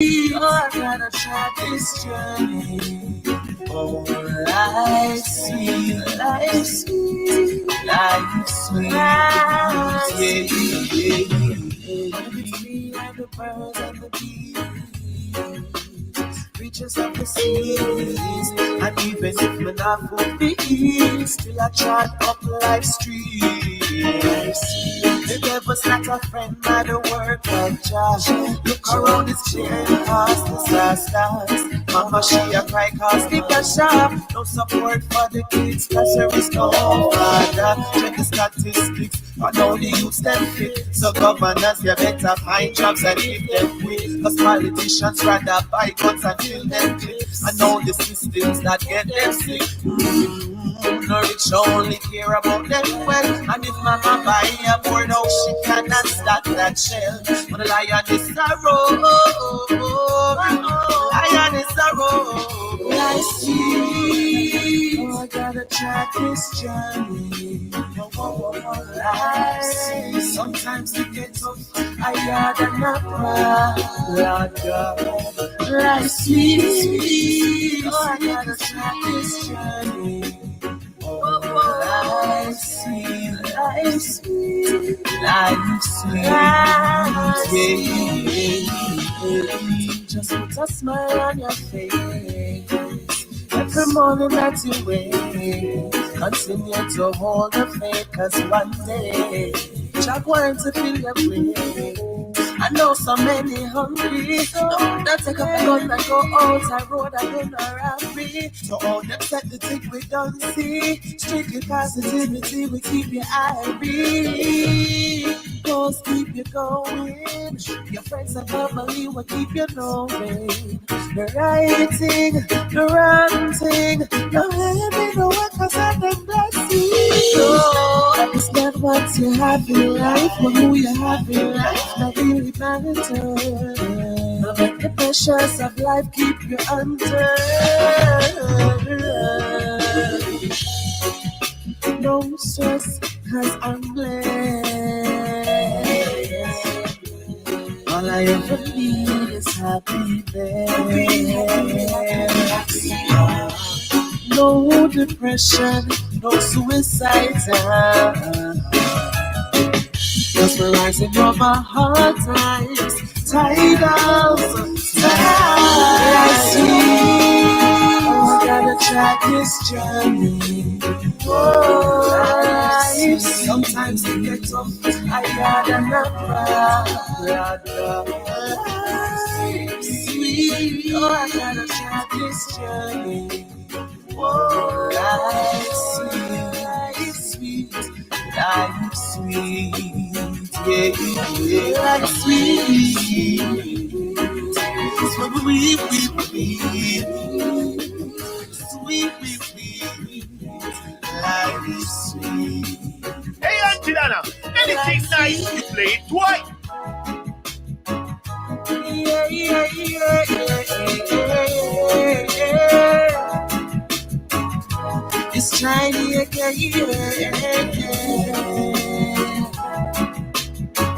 I gotta try this journey. Oh, life's sweet, life's sweet, life's sweet. Yeah. It's me and the birds and the bees, creatures of the seas. And even if me not fulfilled, still I trot up life's streets. The devil's not a friend, by the work of Josh. Look around, it's clear and past disasters. Mama, she a cry cause keep a shop. No support for the kids, cause there is no father. Check the statistics, but all the youths them fit. So governors, you better find jobs and give them quick. Cause politicians rather buy guns and kill them clips. And all the systems that get them sick. No rich only care about them well. And if mama buy a board house, she cannot start that shell. But the lion is a road. Lion is a road. I see. Oh, I gotta track this journey. I see. Sometimes it gets tough. I gotta not cry. Life's sweet. Oh, I gotta track this journey. Life's sweet, life's sweet, life's sweet, yeah. Just put a smile on your face every morning that you wake. Continue to hold the faith, cause one day Jack wants to fill your plate. I know so many hungry. No, that take up a gun and go out a road and do not robbery. So all them set the thing we don't see. Strictly positivity, we keep your eye read. Goals keep you going. Your friends and family will keep you knowing. The right thing, the wrong thing. No heavy, no work, cause I'm the blessing. No, that is not what you have in life, but who you have in life, that really matters. No make the pressures of life keep you under. No stress, cause I'm blessed. All I ever need is happiness. No depression, no suicide. Just realizing from my hard times, tidals, I see. Oh, I gotta track this journey. Oh, life. Sometimes it gets tough. I gotta not cry. Sweet. Oh, I gotta track this journey. Oh, life's sweet, life's sweet, yeah, life's sweet. Sweet, life is sweet. Hey, Aunty Donna, anything nice you play it twice. It's shiny again.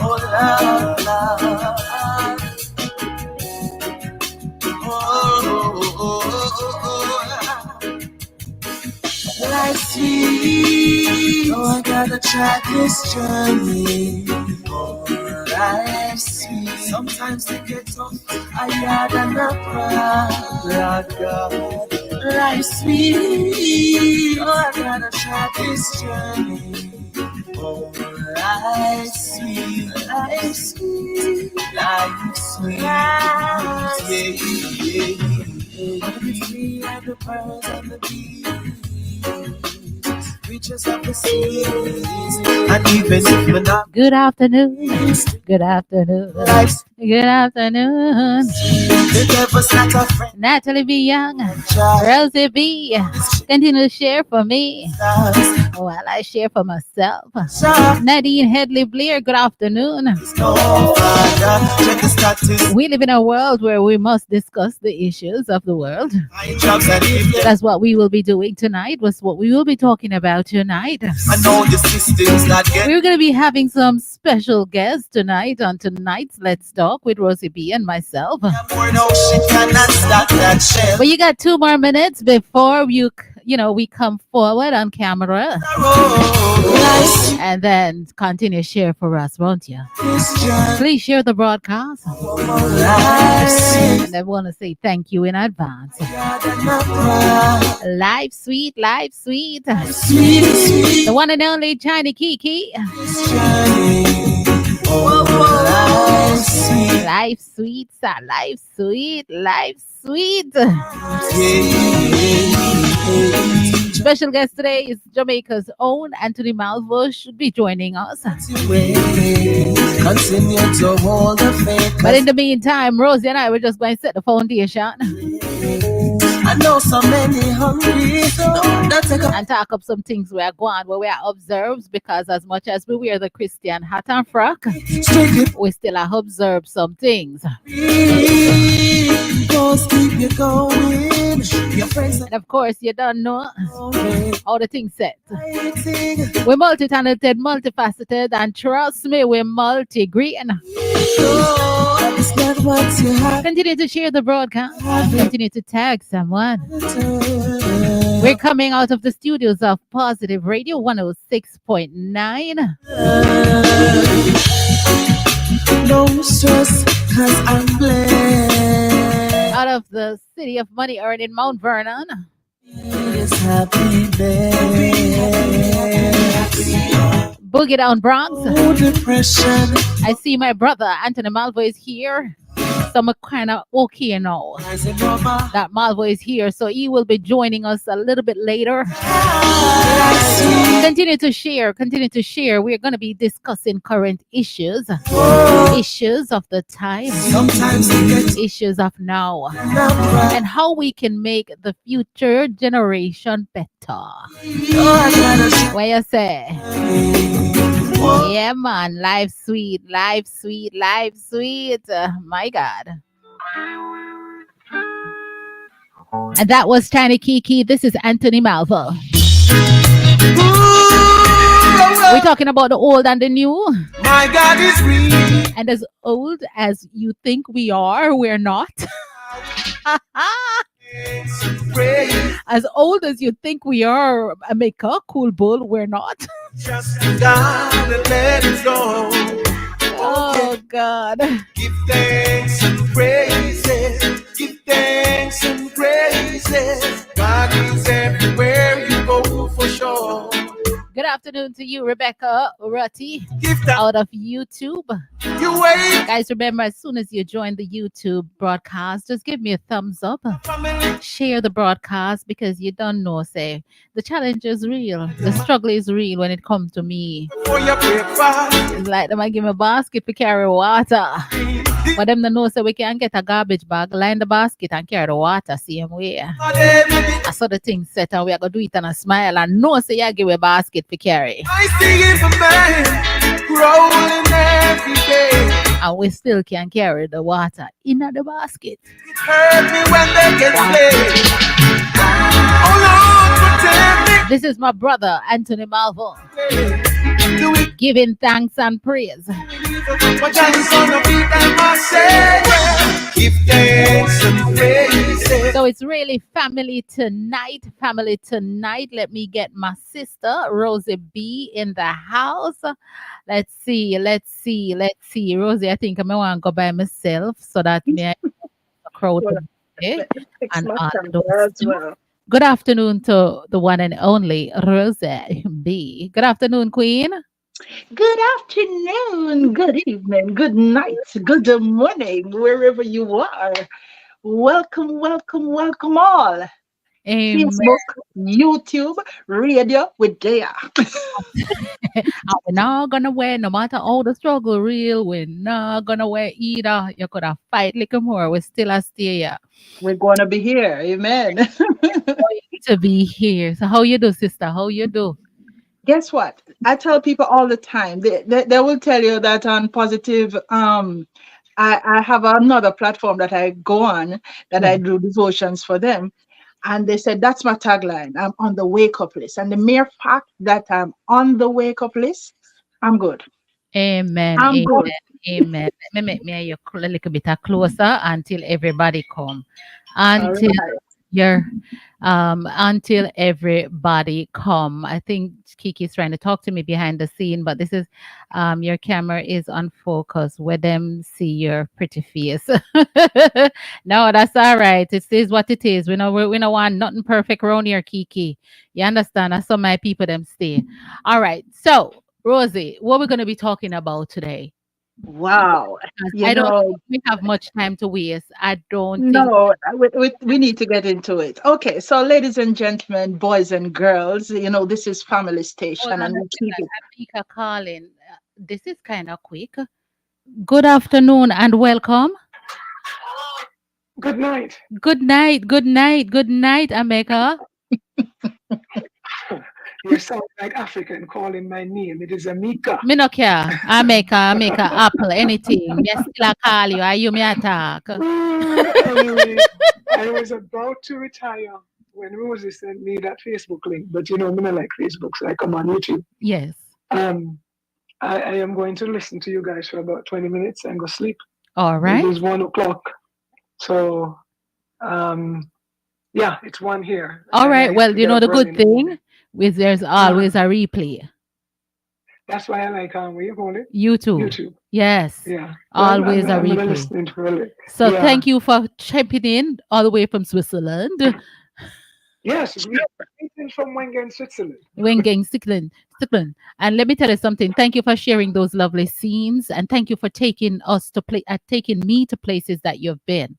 Oh, love, love. Life's sweet. Oh, I gotta try this journey. Oh, life's sweet. Sometimes they get tough. I gotta not cry. Life's sweet. Oh, I gotta try this journey. Oh, life's sweet, life's sweet, life's sweet, yeah. It's me and the birds and the bees, creatures of the seas, and even if you're not. Good afternoon. Good afternoon. Good afternoon. Natalie B. Young, Rosie B. Continue to share for me while I share for myself. Nadine Headley Blair, good afternoon. We live in a world where we must discuss the issues of the world. That's what we will be doing tonight. Was what we will be talking about tonight. We're going to be having some special guest tonight on tonight's Let's Talk with Rosie B and myself. But you got 2 more minutes before we come forward on camera and then continue share for us, won't you? Please share the broadcast. And I want to say thank you in advance. Live sweet, live sweet. The one and only China Kiki. Life sweet, sir. Life sweet, life sweet. Special guest today is Jamaica's own Anthony Malvo. Should be joining us. But in the meantime, Rosie and I were just going to set the foundation. I know so many hungry, and talk up some things we are going where we are observed, because as much as we wear the Christian hat and frock, we still have observed some things. And of course, you don't know how the things set. We're multi-talented, multifaceted, and trust me, we're multi-green. Continue to share the broadcast. Continue to tag someone. We're coming out of the studios of Positive Radio 106.9. No stress, cause I'm blessed. Out of the city of money earning Mount Vernon. Boogie Down Bronx. I see my brother Anthony Malvo is here. So I'm kind of okay now that Malvo is here. So he will be joining us a little bit later. Continue to share. Continue to share. We're going to be discussing current issues. Issues of the time. Issues of now. And how we can make the future generation better. What you say? Yeah, man. Life sweet. Life sweet. Life sweet. My God. And that was Tiny Kiki. This is Anthony Malvo. We're talking about the old and the new. My God is real. And as old as you think we are, we're not. As old as you think we are, America, cool bull, we're not. Just God and let it go. Oh God. Give thanks and praises. Give thanks and praises. God is everywhere you go for sure. Good afternoon to you, Rebecca Rutty, out of YouTube. Guys, remember, as soon as you join the YouTube broadcast, just give me a thumbs up. Share the broadcast, because you don't know, say, the challenge is real. The struggle is real when it comes to me. It's like them I give me a basket to carry water. But them don't know, so we can get a garbage bag, line the basket and carry the water same way. I saw the thing set and we are going to do it and a smile and no say you give a basket to carry. I see it for man, rolling every day. And we still can carry the water in the basket. It hurt me when they get played. Oh Lord, protect me. This is my brother, Anthony Malvo. Giving thanks and praise. Give thanks and praise. So it's really family tonight. Family tonight. Let me get my sister Rosie B in the house. Let's see. Rosie, I think I want to go by myself so that me a crowd. Okay? And well. Good afternoon to the one and only Rosie B. Good afternoon, Queen. Good afternoon, good evening, good night, good morning, wherever you are. Welcome, welcome, welcome all. Facebook, YouTube, radio with Dea. We're not gonna wear, no matter how the struggle real, we're not gonna wear either. You could have fight little more, we still are stay here. We're gonna be here, amen. To be here. So how you do, sister? How you do? Guess what? I tell people all the time. They will tell you that on Positive, I have another platform that I go on that I do devotions for them. And they said, that's my tagline. I'm on the wake up list. And the mere fact that I'm on the wake up list, I'm good. Amen. I'm Amen. good. Amen. Let me make me a little bit closer until everybody come. All Until right. you're until everybody come. I think Kiki's trying to talk to me behind the scene, but this is your camera is on focus where them see your pretty face. No, that's all right. It is what it is. We don't want nothing perfect around here, Kiki. You understand? That's how my people them stay. All right. So Rosie, what we're gonna be talking about today? Wow. Because You I don't know, think we have much time to waste. I don't think no, we need to get into it. Okay, so ladies and gentlemen, boys and girls, this is Family hold Station on and a we keep second. it. Amika calling. This is kind of quick. Good afternoon and welcome. Good night. Good night. Good night. Good night, Amika. You sound like African calling my name. It is Amika. Me no care. Amika, Apple, anything. Me still a call you. Are you me attack? Anyway, I was about to retire when Rosie sent me that Facebook link. But me not like Facebook, so I come on YouTube. Yes. I am going to listen to you guys for about 20 minutes and go sleep. All It right. is 1 o'clock. So, yeah, it's one here. All And I right. have Well, to get the up good early in the thing morning. is there's always a replay. That's why I like where you call it? YouTube. YouTube. Yes. Yeah. Always a I'm gonna replay. listen to it. So Yeah. thank you for chipping in all the way from Switzerland. Yes, greetings from Wengen, Switzerland. Wengang Stickland. And let me tell you something. Thank you for sharing those lovely scenes, and thank you for taking me to places that you've been.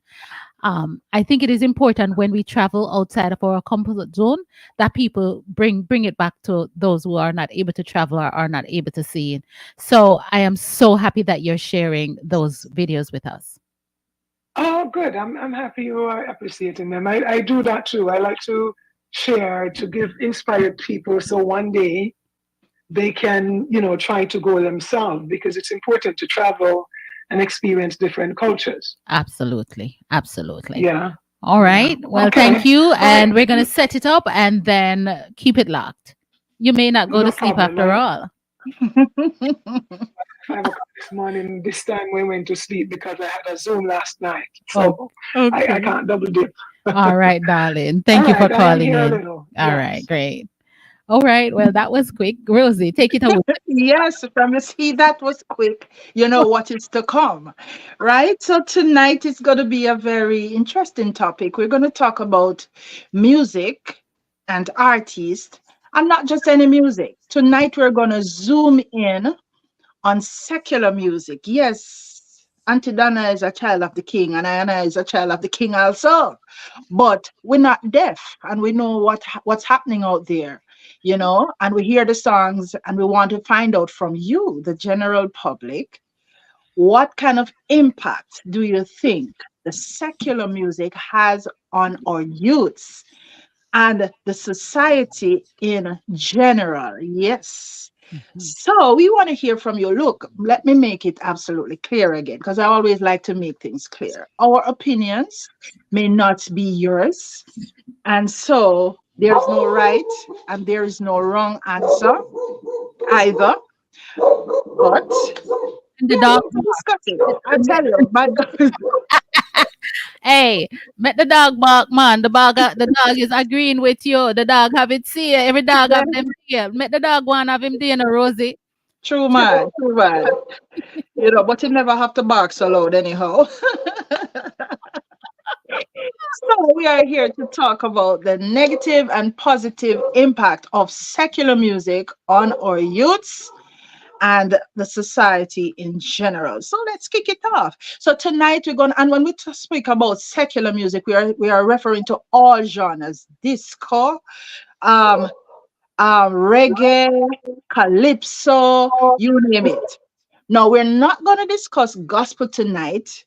I think it is important when we travel outside of our comfort zone that people bring it back to those who are not able to travel or are not able to see it. So I am so happy that you're sharing those videos with us. Oh, good. I'm happy you are appreciating them. I do that too. I like to share, to give inspired people so one day they can, try to go themselves, because it's important to travel and experience different cultures. Absolutely. Absolutely. Yeah. All right. Well, Okay. thank you. All And right. we're going to set it up and then keep it locked. You may not go No to sleep problem. after all. 5 o'clock this morning, this time we went to sleep because I had a Zoom last night. So I Okay. can't double dip. All right, darling. Thank All you for right, I am calling here a in. little. All Yes. right, great. All right. Well, that was quick. Rosie, take it away. Yes, from see that was quick. You know what is to come, right? So tonight is going to be a very interesting topic. We're going to talk about music and artists, and not just any music. Tonight we're going to zoom in on secular music. Yes, Auntie Donna is a child of the king, and Anna is a child of the king also. But we're not deaf, and we know what's happening out there, and we hear the songs, and we want to find out from you, the general public, what kind of impact do you think the secular music has on our youths and the society in general? Yes. So we want to hear from you. Look, let me make it absolutely clear again, because I always like to make things clear. Our opinions may not be yours. And so there's no right and there is no wrong answer either. But The we are dog. going to discuss it. I tell you, my God. Hey, let the dog bark, man. The dog is agreeing with you. The dog have it see. Every dog have them here. Let the dog go and have him dinner, Rosie. True man, true man. But you never have to bark so loud anyhow. So we are here to talk about the negative and positive impact of secular music on our youths and the society in general. So let's kick it off. So tonight we're going, and when we speak about secular music, we are referring to all genres: disco, reggae, calypso, you name it. Now we're not going to discuss gospel tonight.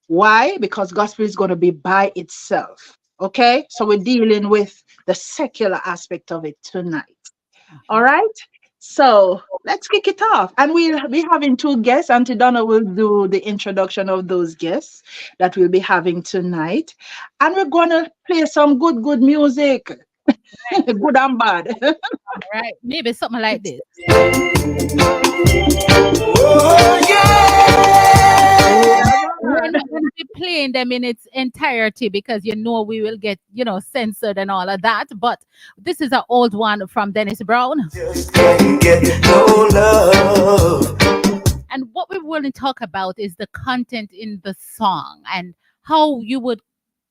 Why? Because gospel is going to be by itself. Okay, so we're dealing with the secular aspect of it tonight. All right. So let's kick it off. And we'll be having two guests. Auntie Donna will do the introduction of those guests that we'll be having tonight. And we're going to play some good music, good and bad. Right. Maybe something like this. Oh, yeah. We're not going to be playing them in its entirety because we will get, censored and all of that. But this is an old one from Dennis Brown. Just can't get no love. And what we want to talk about is the content in the song and how you would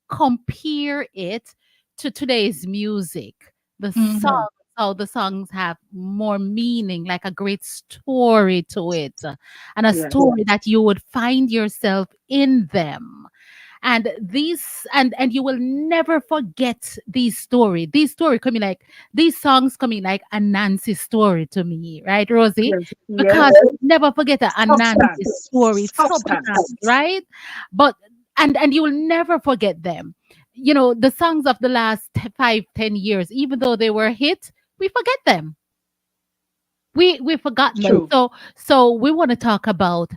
compare it to today's music. The song, how the songs have more meaning, like a great story to it, and a story that you would find yourself in them. And you will never forget these story. These songs coming like a Nancy story to me, right, Rosie? Because never forget a Nancy story, substance, right? But and you will never forget them. The songs of the last 5-10 years, even though they were hit, we forget them. We forgot them. So we want to talk about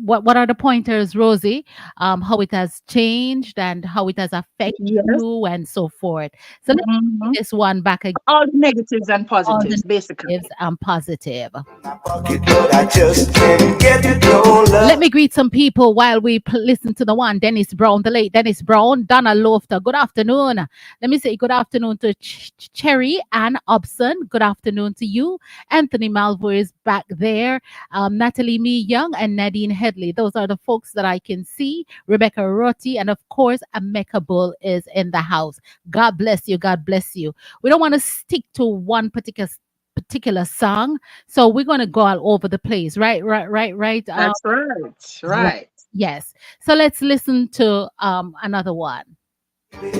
what are the pointers, Rosie, how it has changed and how it has affected you and so forth. So let's take this one back again. All the negatives and All the positives, basically. negatives and positive. I just can't get no love. Let me greet some people while we listen to the one, Dennis Brown, the late Dennis Brown, Donna Lofter. Good afternoon. Let me say good afternoon to Cherry Ann Obson. Good afternoon to you. Anthony Malvo is back there. Natalie Mee Young and Nadine Headley. Those are the folks that I can see. Rebecca Rotti. And of course, Ameka Bull is in the house. God bless you. God bless you. We don't want to stick to one particular song, so we're going to go all over the place, right? That's right. Yes, so let's listen to another one. I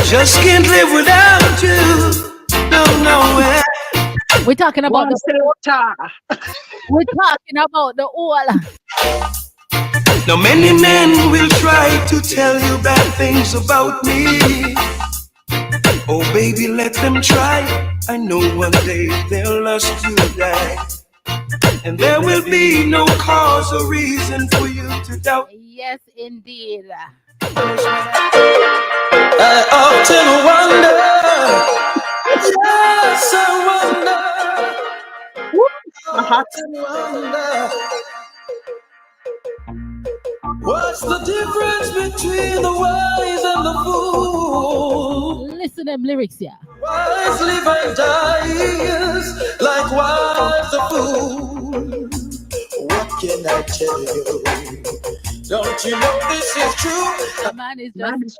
just can't live without you. No way. We're talking about the oil. Now many men will try to tell you bad things about me. Oh baby, let them try. I know one day they'll lust you die, and there will be no cause or reason for you to doubt. Yes, indeed. I often wonder, yes, I wonder, what's the difference between the wise and the fool? Listen to them lyrics here. Wise live and dies, likewise the fool. What can I tell you? Don't you know this is true? A man is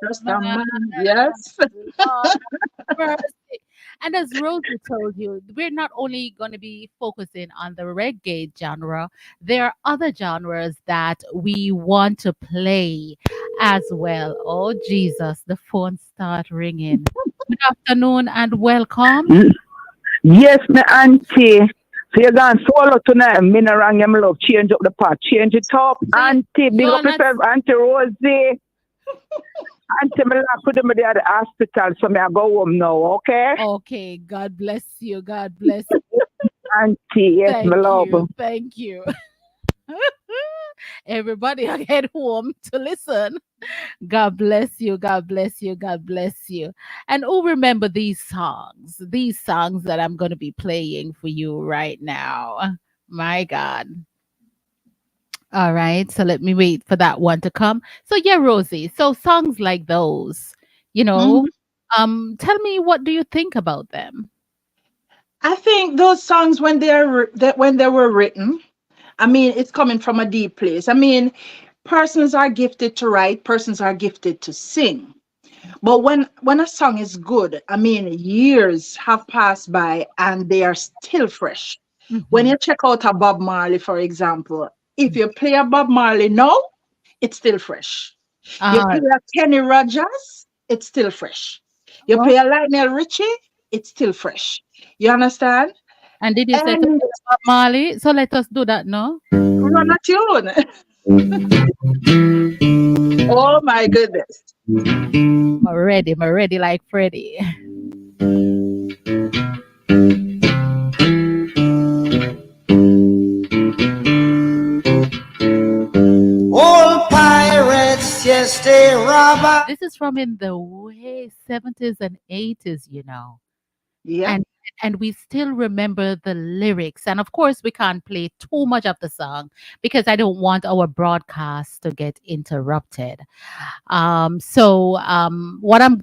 just a man. Yes. And as Rosie told you, we're not only going to be focusing on the reggae genre, there are other genres that we want to play as well. Oh, Jesus, the phone start ringing. Good afternoon and welcome. Yes, my auntie. So you're going solo tonight. Me no wrong, you love. Change up the part. Change it up. Auntie, big up yourself, Auntie Rosie. Auntie, me love put them at the hospital, so me I go home now, okay? Okay, God bless you. God bless you. Auntie, yes, my love. Thank you. Everybody head home to listen. God bless you. God bless you. God bless you. And remember these songs that I'm going to be playing for you right now. My God. All right. So let me wait for that one to come. So yeah, Rosie. So songs like those, tell me, what do you think about them? I think those songs, when they were written, I mean, it's coming from a deep place. I mean, persons are gifted to write, persons are gifted to sing. But when a song is good, I mean, years have passed by and they are still fresh. Mm-hmm. When you check out a Bob Marley, for example, if you play a Bob Marley now, it's still fresh. You play a Kenny Rogers, it's still fresh. You play a Lionel Richie, it's still frech. You understand? And did you say to Bob Marley? So let us do that now. Run a tune. Oh my goodness. I'm ready like Freddie. All pirates, yes, they robber. This is from in the way 70s and 80s, Yeah. And and we still remember the lyrics. And of course, we can't play too much of the song because I don't want our broadcast to get interrupted.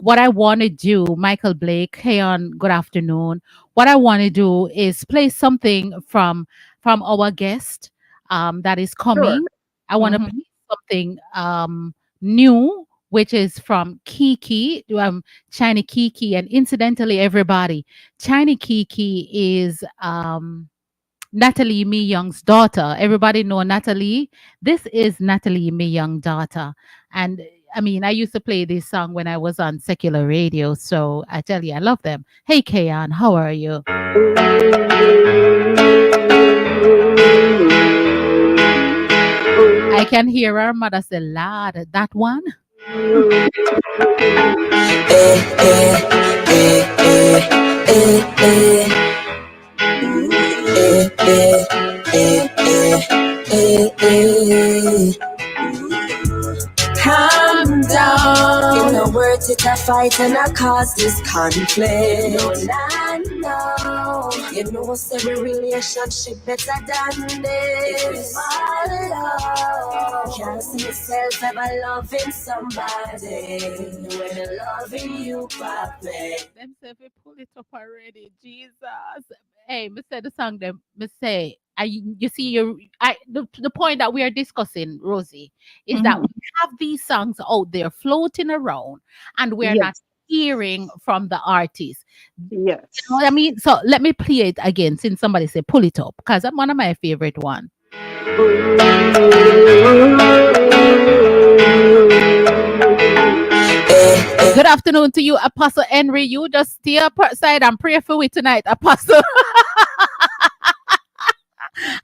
What I want to do, Michael Blake, hey on, good afternoon. What I want to do is play something from our guest that is Sure. coming. I want to Hmm. play something new, which is from Kiki, China Kiki, and incidentally, everybody, China Kiki is Natalie Mi Young's daughter. Everybody know Natalie. This is Natalie Mi Young daughter. And I mean, I used to play this song when I was on secular radio. So I tell you, I love them. Hey, Kayan, how are you? I can hear our mother say, Lord, that one. Calm down. In the words, it's a fight and I cause this conflict. No, no. You know, every relationship better than this. If we follow, can't see yourself ever loving somebody when they're loving you properly. Them say we pull it up already. Jesus. Hey, me say the song them. Me say, you see, the point that we are discussing, Rosie, is that Hmm. we have these songs out there floating around, and we're not Yes. hearing from the artist. You know Yes. what I mean? So let me play it again since somebody said pull it up because I'm one of my favorite one. Good afternoon to you, Apostle Henry. You just stay up outside and pray for we tonight, Apostle.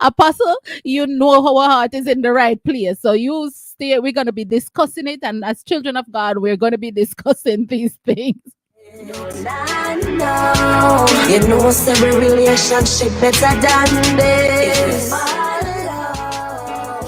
Apostle, you know our heart is in the right place. So you stay, we're going to be discussing it. And as children of God, we're going to be discussing these things. No, no. You know, every relationship better than this.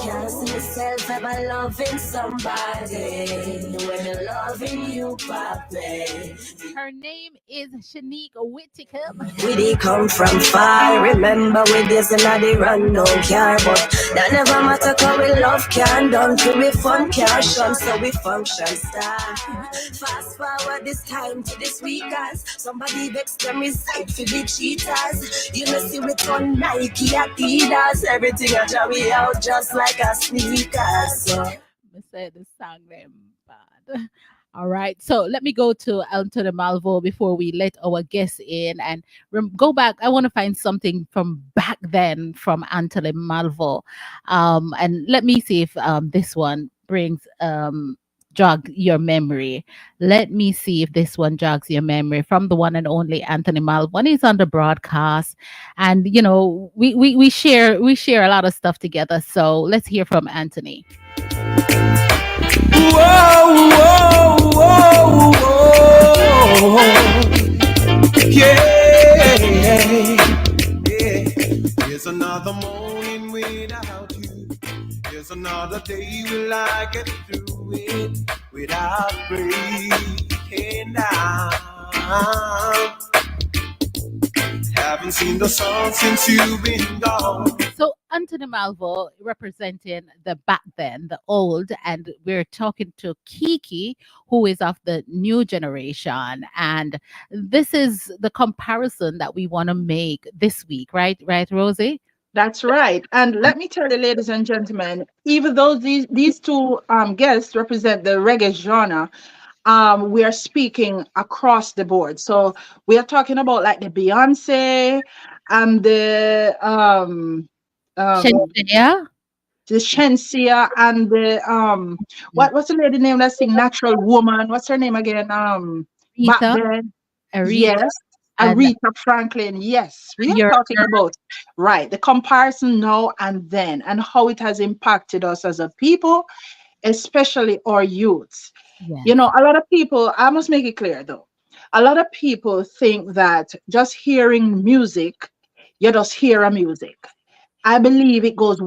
Can't see yourself ever loving somebody when they're loving you properly. Her name is Shanique Whittaker. We did come from far. Remember with this and I did run no care, but that never matter cause we love can done to we fun care shun, so we function star. Fast forward this time to this weekend. Somebody vex them reside for the cheaters. You know see we turn Nike Adidas. Everything I draw we out just like a sneakers. So. I said the song them bad. All right. So let me go to Aunty Malvo before we let our guests in and go back. I want to find something from back then from Aunty Malvo. And let me see if this one brings jog your memory. Let me see if this one jogs your memory from the one and only Anthony Malvo. He's on the broadcast, and you know we share a lot of stuff together. So let's hear from Anthony. Whoa, whoa, whoa, whoa. Yeah, yeah. Here's another morning without you. Here's another day will I get through it without breaking down. Haven't seen the sun since you've been gone. So Anthony Malvo representing the back then, the old, and we're talking to Kiki, who is of the new generation. And this is the comparison that we want to make this week, right? Right, Rosie? That's right. And let me tell you, ladies and gentlemen, even though these two guests represent the reggae genre, we are speaking across the board. So we are talking about like the Beyonce and um Shensia, the Shensia and the what's the lady name that sing Natural Woman? What's her name again? Back Rita, then. Aretha, Yes. and Aretha Franklin. Yes. We are your talking about right the comparison now and then and how it has impacted us as a people, especially our youths. yes, You know, a lot of people, I must make it clear though, a lot of people think that just hearing music, you just hear a music. I believe it goes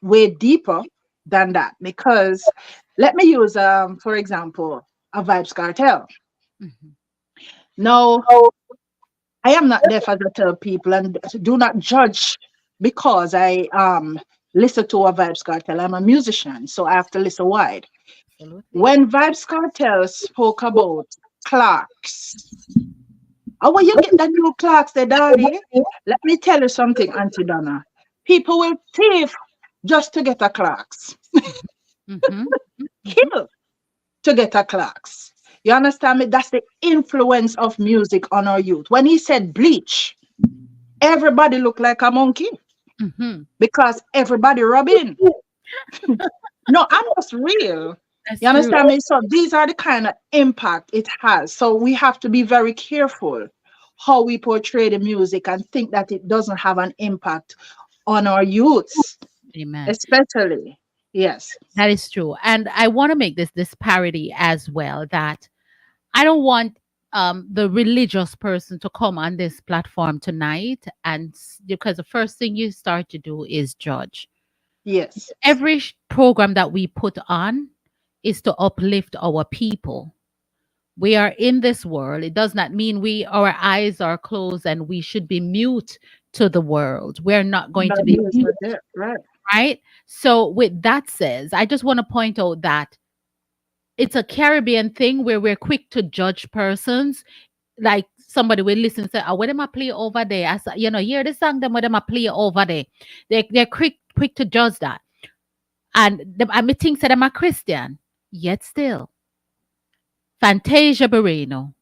way deeper than that because let me use for example a Vibes Cartel. mhm, Now I am not deaf, as I tell people, and do not judge because I listen to a Vibes Cartel. I'm a musician, so I have to listen wide. Absolutely. When Vibes Cartel spoke about clocks, oh, where you get that new clocks there, Daddy? Let me tell you something, Auntie Donna. People will thief just to get a clocks. Mm-hmm. Kill to get a clocks. You understand me? That's the influence of music on our youth. When he said bleach, everybody looked like a monkey Mm-hmm. because everybody rubbing. No, I'm just real. That's You true. understand me? So these are the kind of impact it has. So we have to be very careful how we portray the music and think that it doesn't have an impact on our youths, Amen. especially. Yes. That is true. And I want to make this parody as well, that I don't want the religious person to come on this platform tonight and because the first thing you start to do is judge. Yes. Every program that we put on is to uplift our people. We are in this world. It does not mean our eyes are closed and we should be mute to the world. We're not going to That be is mute, right. right? So with that says, I just want to point out that it's a Caribbean thing where we're quick to judge persons. Like somebody will listen and say, "Oh, what am I play over there?" I say, hear the song them what am I play over there? They're quick to judge that. And I may think that I'm a Christian, yet still. Fantasia Barreno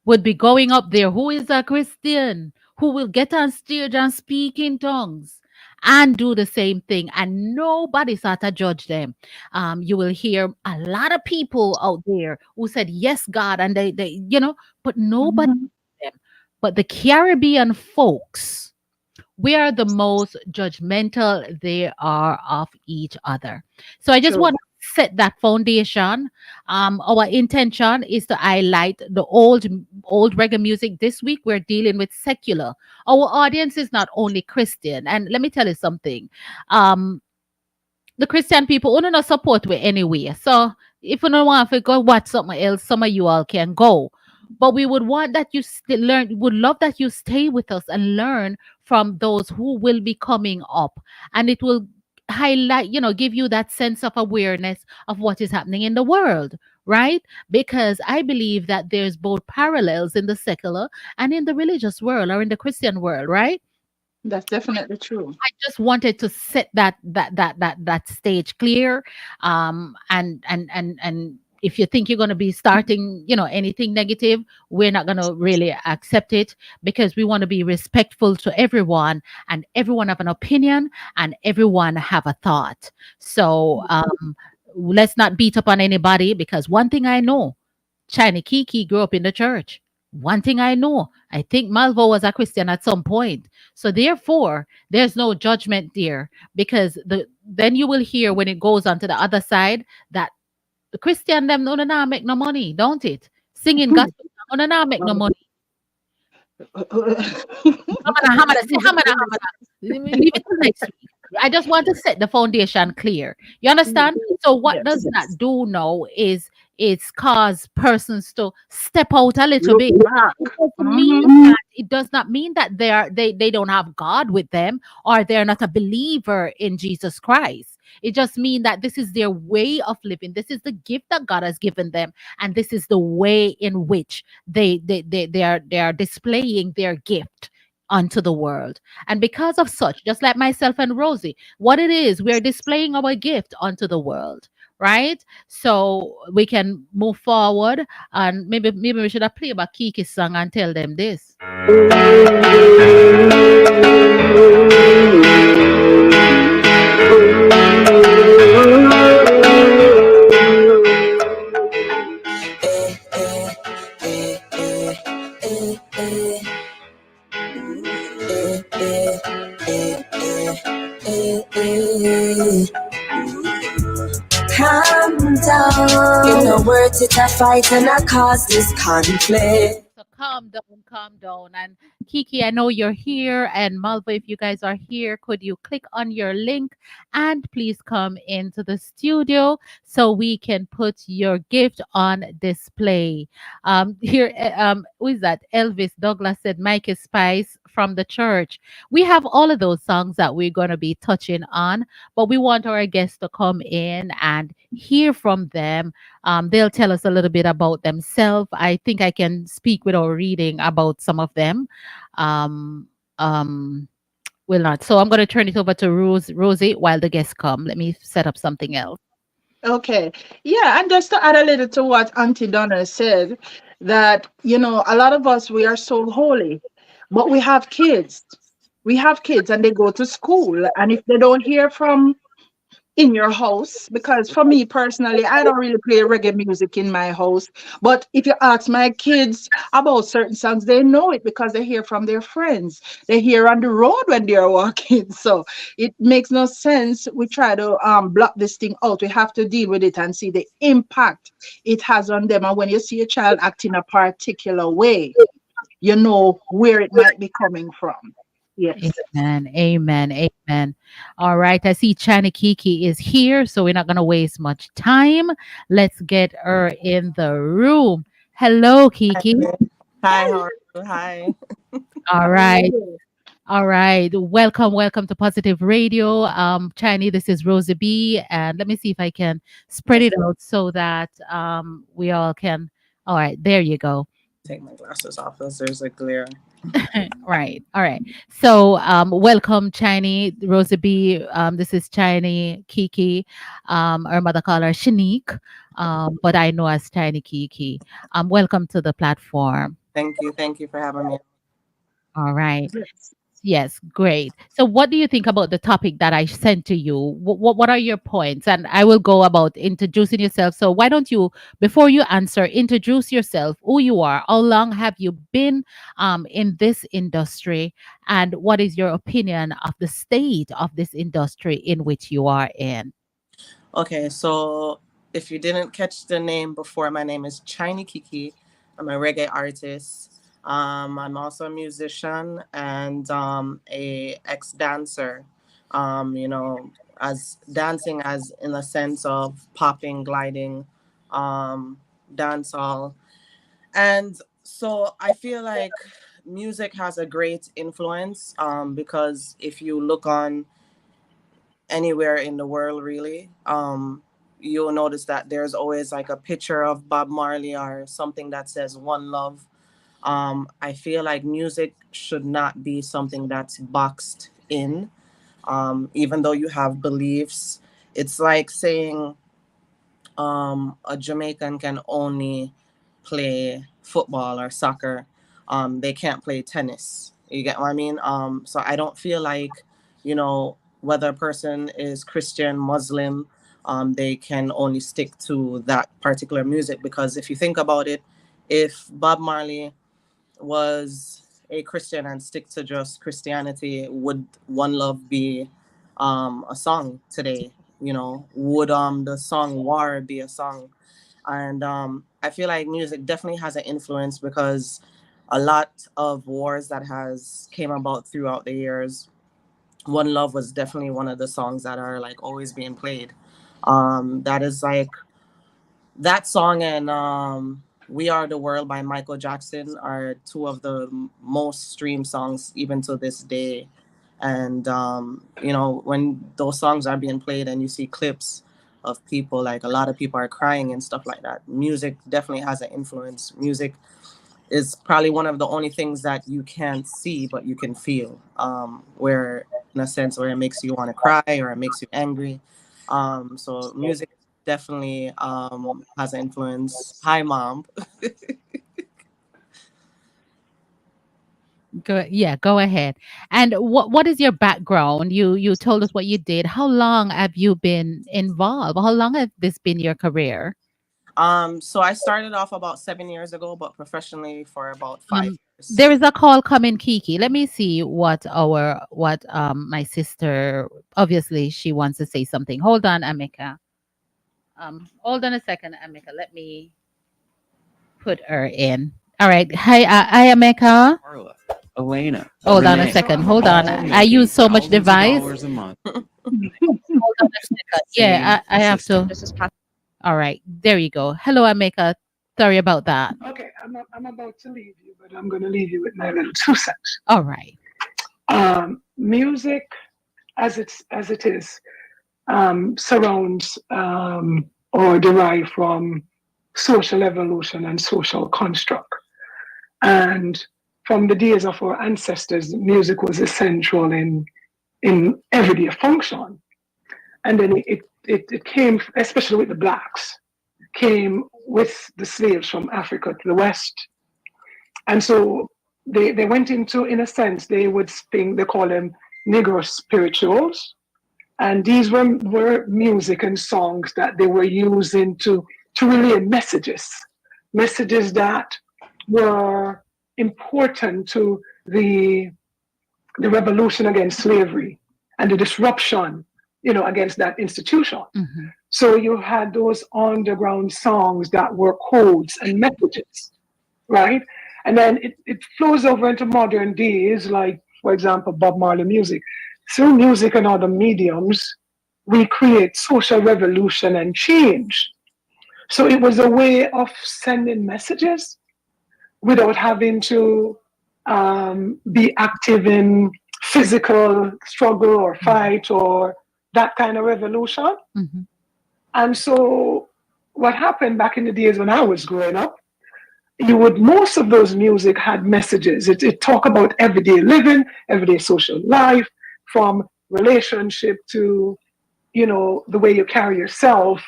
would be going up there. Who is a Christian? Who will get on stage and speak in tongues and do the same thing? And nobody sort to judge them. You will hear a lot of people out there who said, yes, God, and but nobody Mhm. them. But the Caribbean folks, we are the most judgmental they are of each other. So I just True. want to set that foundation. Our intention is to highlight the old reggae music. This week we're dealing with secular. Our audience is not only Christian, and let me tell you something. The Christian people only not support we anyway. So if you don't want to go watch something else, some of you all can go. But we would want that you still learn, would love that you stay with us and learn from those who will be coming up. And it will highlight, give you that sense of awareness of what is happening in the world, right? Because I believe that there's both parallels in the secular and in the religious world or in the Christian world, right? That's definitely true. I just wanted to set that stage clear. And if you think you're going to be starting, anything negative, we're not going to really accept it because we want to be respectful to everyone and everyone have an opinion and everyone have a thought. So let's not beat up on anybody because one thing I know, China Kiki grew up in the church. One thing I know, I think Malvo was a Christian at some point. So therefore, there's no judgment there because then you will hear when it goes on to the other side that the Christian them no nah make no money, don't it? Singing gospel no nah make no money. Hamana. Leave it till next week. I just want to set the foundation clear. You understand? So what does that do now is it's cause persons to step out a little Look bit. back. It does not mean that they don't have God with them or they're not a believer in Jesus Christ. It just means that this is their way of living. This is the gift that God has given them, and this is the way in which they are displaying their gift unto the world. And because of such, just like myself and Rosie, what it is, we're displaying our gift unto the world, right? So we can move forward, and maybe we should have played a Kiki song and tell them this. Calm down. You know, words it a fight and I cause this conflict. So calm down, calm down. And Kiki, I know you're here, and Malva, if you guys are here, could you click on your link and please come into the studio so we can put your gift on display? Here, who is that? Elvis Douglas said, Mike is Spice from the church. We have all of those songs that we're going to be touching on, but we want our guests to come in and hear from them. They'll tell us a little bit about themselves. I think I can speak without reading about some of them. Um, um, will not. So I'm going to turn it over to Rosie while the guests come. Let me set up something else. Okay. Yeah, and just to add a little to what Auntie Donna said, that, a lot of us, we are so holy, but we have kids. We have kids and they go to school. And if they don't hear from in your house, because for me personally, I don't really play reggae music in my house, but if you ask my kids about certain songs, they know it because they hear from their friends, they hear on the road when they're walking. So it makes no sense we try to block this thing out. We have to deal with it and see the impact it has on them. And when you see a child acting a particular way, you know where it might be coming from. Yes. Amen. Amen. Amen. All right. I see China Kiki is here, so we're not going to waste much time. Let's get her in the room. Hello, Kiki. Hi, how are you? Hi. All right. All right. Welcome. Welcome to Positive Radio. China, this is Rosie B. And let me see if I can spread it out so that we all can. All right. There you go. Take my glasses off as there's a glare. Right. All right. So, welcome, Chiny, Rosie B. This is Chiny Kiki. Our mother call her Shanique, but I know as Chiny Kiki. Welcome to the platform. Thank you. Thank you for having me. All right. Yes, great. So, what do you think about the topic that I sent to you? What are your points? And I will go about introducing yourself. So, why don't you, before you answer, introduce yourself, who you are, how long have you been in this industry, and what is your opinion of the state of this industry in which you are in? Okay, so if you didn't catch the name before, my name is Chiny Kiki. I'm a reggae artist. I'm also a musician and a ex-dancer. You know, as dancing as in the sense of popping, gliding, dancehall. And so I feel like music has a great influence because if you look on anywhere in the world, really, you'll notice that there's always like a picture of Bob Marley or something that says One Love. I feel like music should not be something that's boxed in, even though you have beliefs. It's like saying a Jamaican can only play football or soccer. They can't play tennis. You get what I mean? So I don't feel like, whether a person is Christian, Muslim, they can only stick to that particular music. Because if you think about it, if Bob Marley was a Christian and stick to just Christianity, would One Love be a song today? Would the song War be a song? And I feel like music definitely has an influence because a lot of wars that has came about throughout the years, One Love was definitely one of the songs that are like always being played. That is like that song and We Are the World by Michael Jackson are two of the most streamed songs even to this day. And when those songs are being played and you see clips of people, like a lot of people are crying and stuff like that, music definitely has an influence. Music is probably one of the only things that you can't see but you can feel, where in a sense where it makes you want to cry or it makes you angry. So music definitely has an influence. Hi, Mom. Go ahead. And what is your background? You told us what you did. How long have you been involved? How long has this been your career? So I started off about 7 years ago, but professionally for about five Um, years. there is a call coming, Kiki. Let me see what my sister, obviously she wants to say something. Hold on, Amika. Hold on a second, Amika. Let me put her in. All right. Hi, Emeka. Carla, Elena, Hold on a Renee, second. Hold on. all I making use so much thousands of device. dollars a month. Hold on a second. Yeah, I have to. All right. There you go. Hello, Emeka. Sorry about that. Okay, I'm about to leave you, but I'm going to leave you with my little 2 cents. All right. Music, as it is, surrounds or derive from social evolution and social construct. And from the days of our ancestors, music was essential in everyday function. And then it came, especially with the blacks, came with the slaves from Africa to the West. And so they went into, in a sense, they call them Negro spirituals. And these were music and songs that they were using to relay messages that were important to the revolution against slavery and the disruption, against that institution. Mm-hmm. So you had those underground songs that were codes and messages, right? And then it flows over into modern days, like, for example, Bob Marley music. Through music and other mediums, we create social revolution and change. So it was a way of sending messages without having to be active in physical struggle or fight or that kind of revolution. Mm-hmm. And so what happened back in the days when I was growing up, most of those music had messages. It talked about everyday living, everyday social life, from relationship to, the way you carry yourself,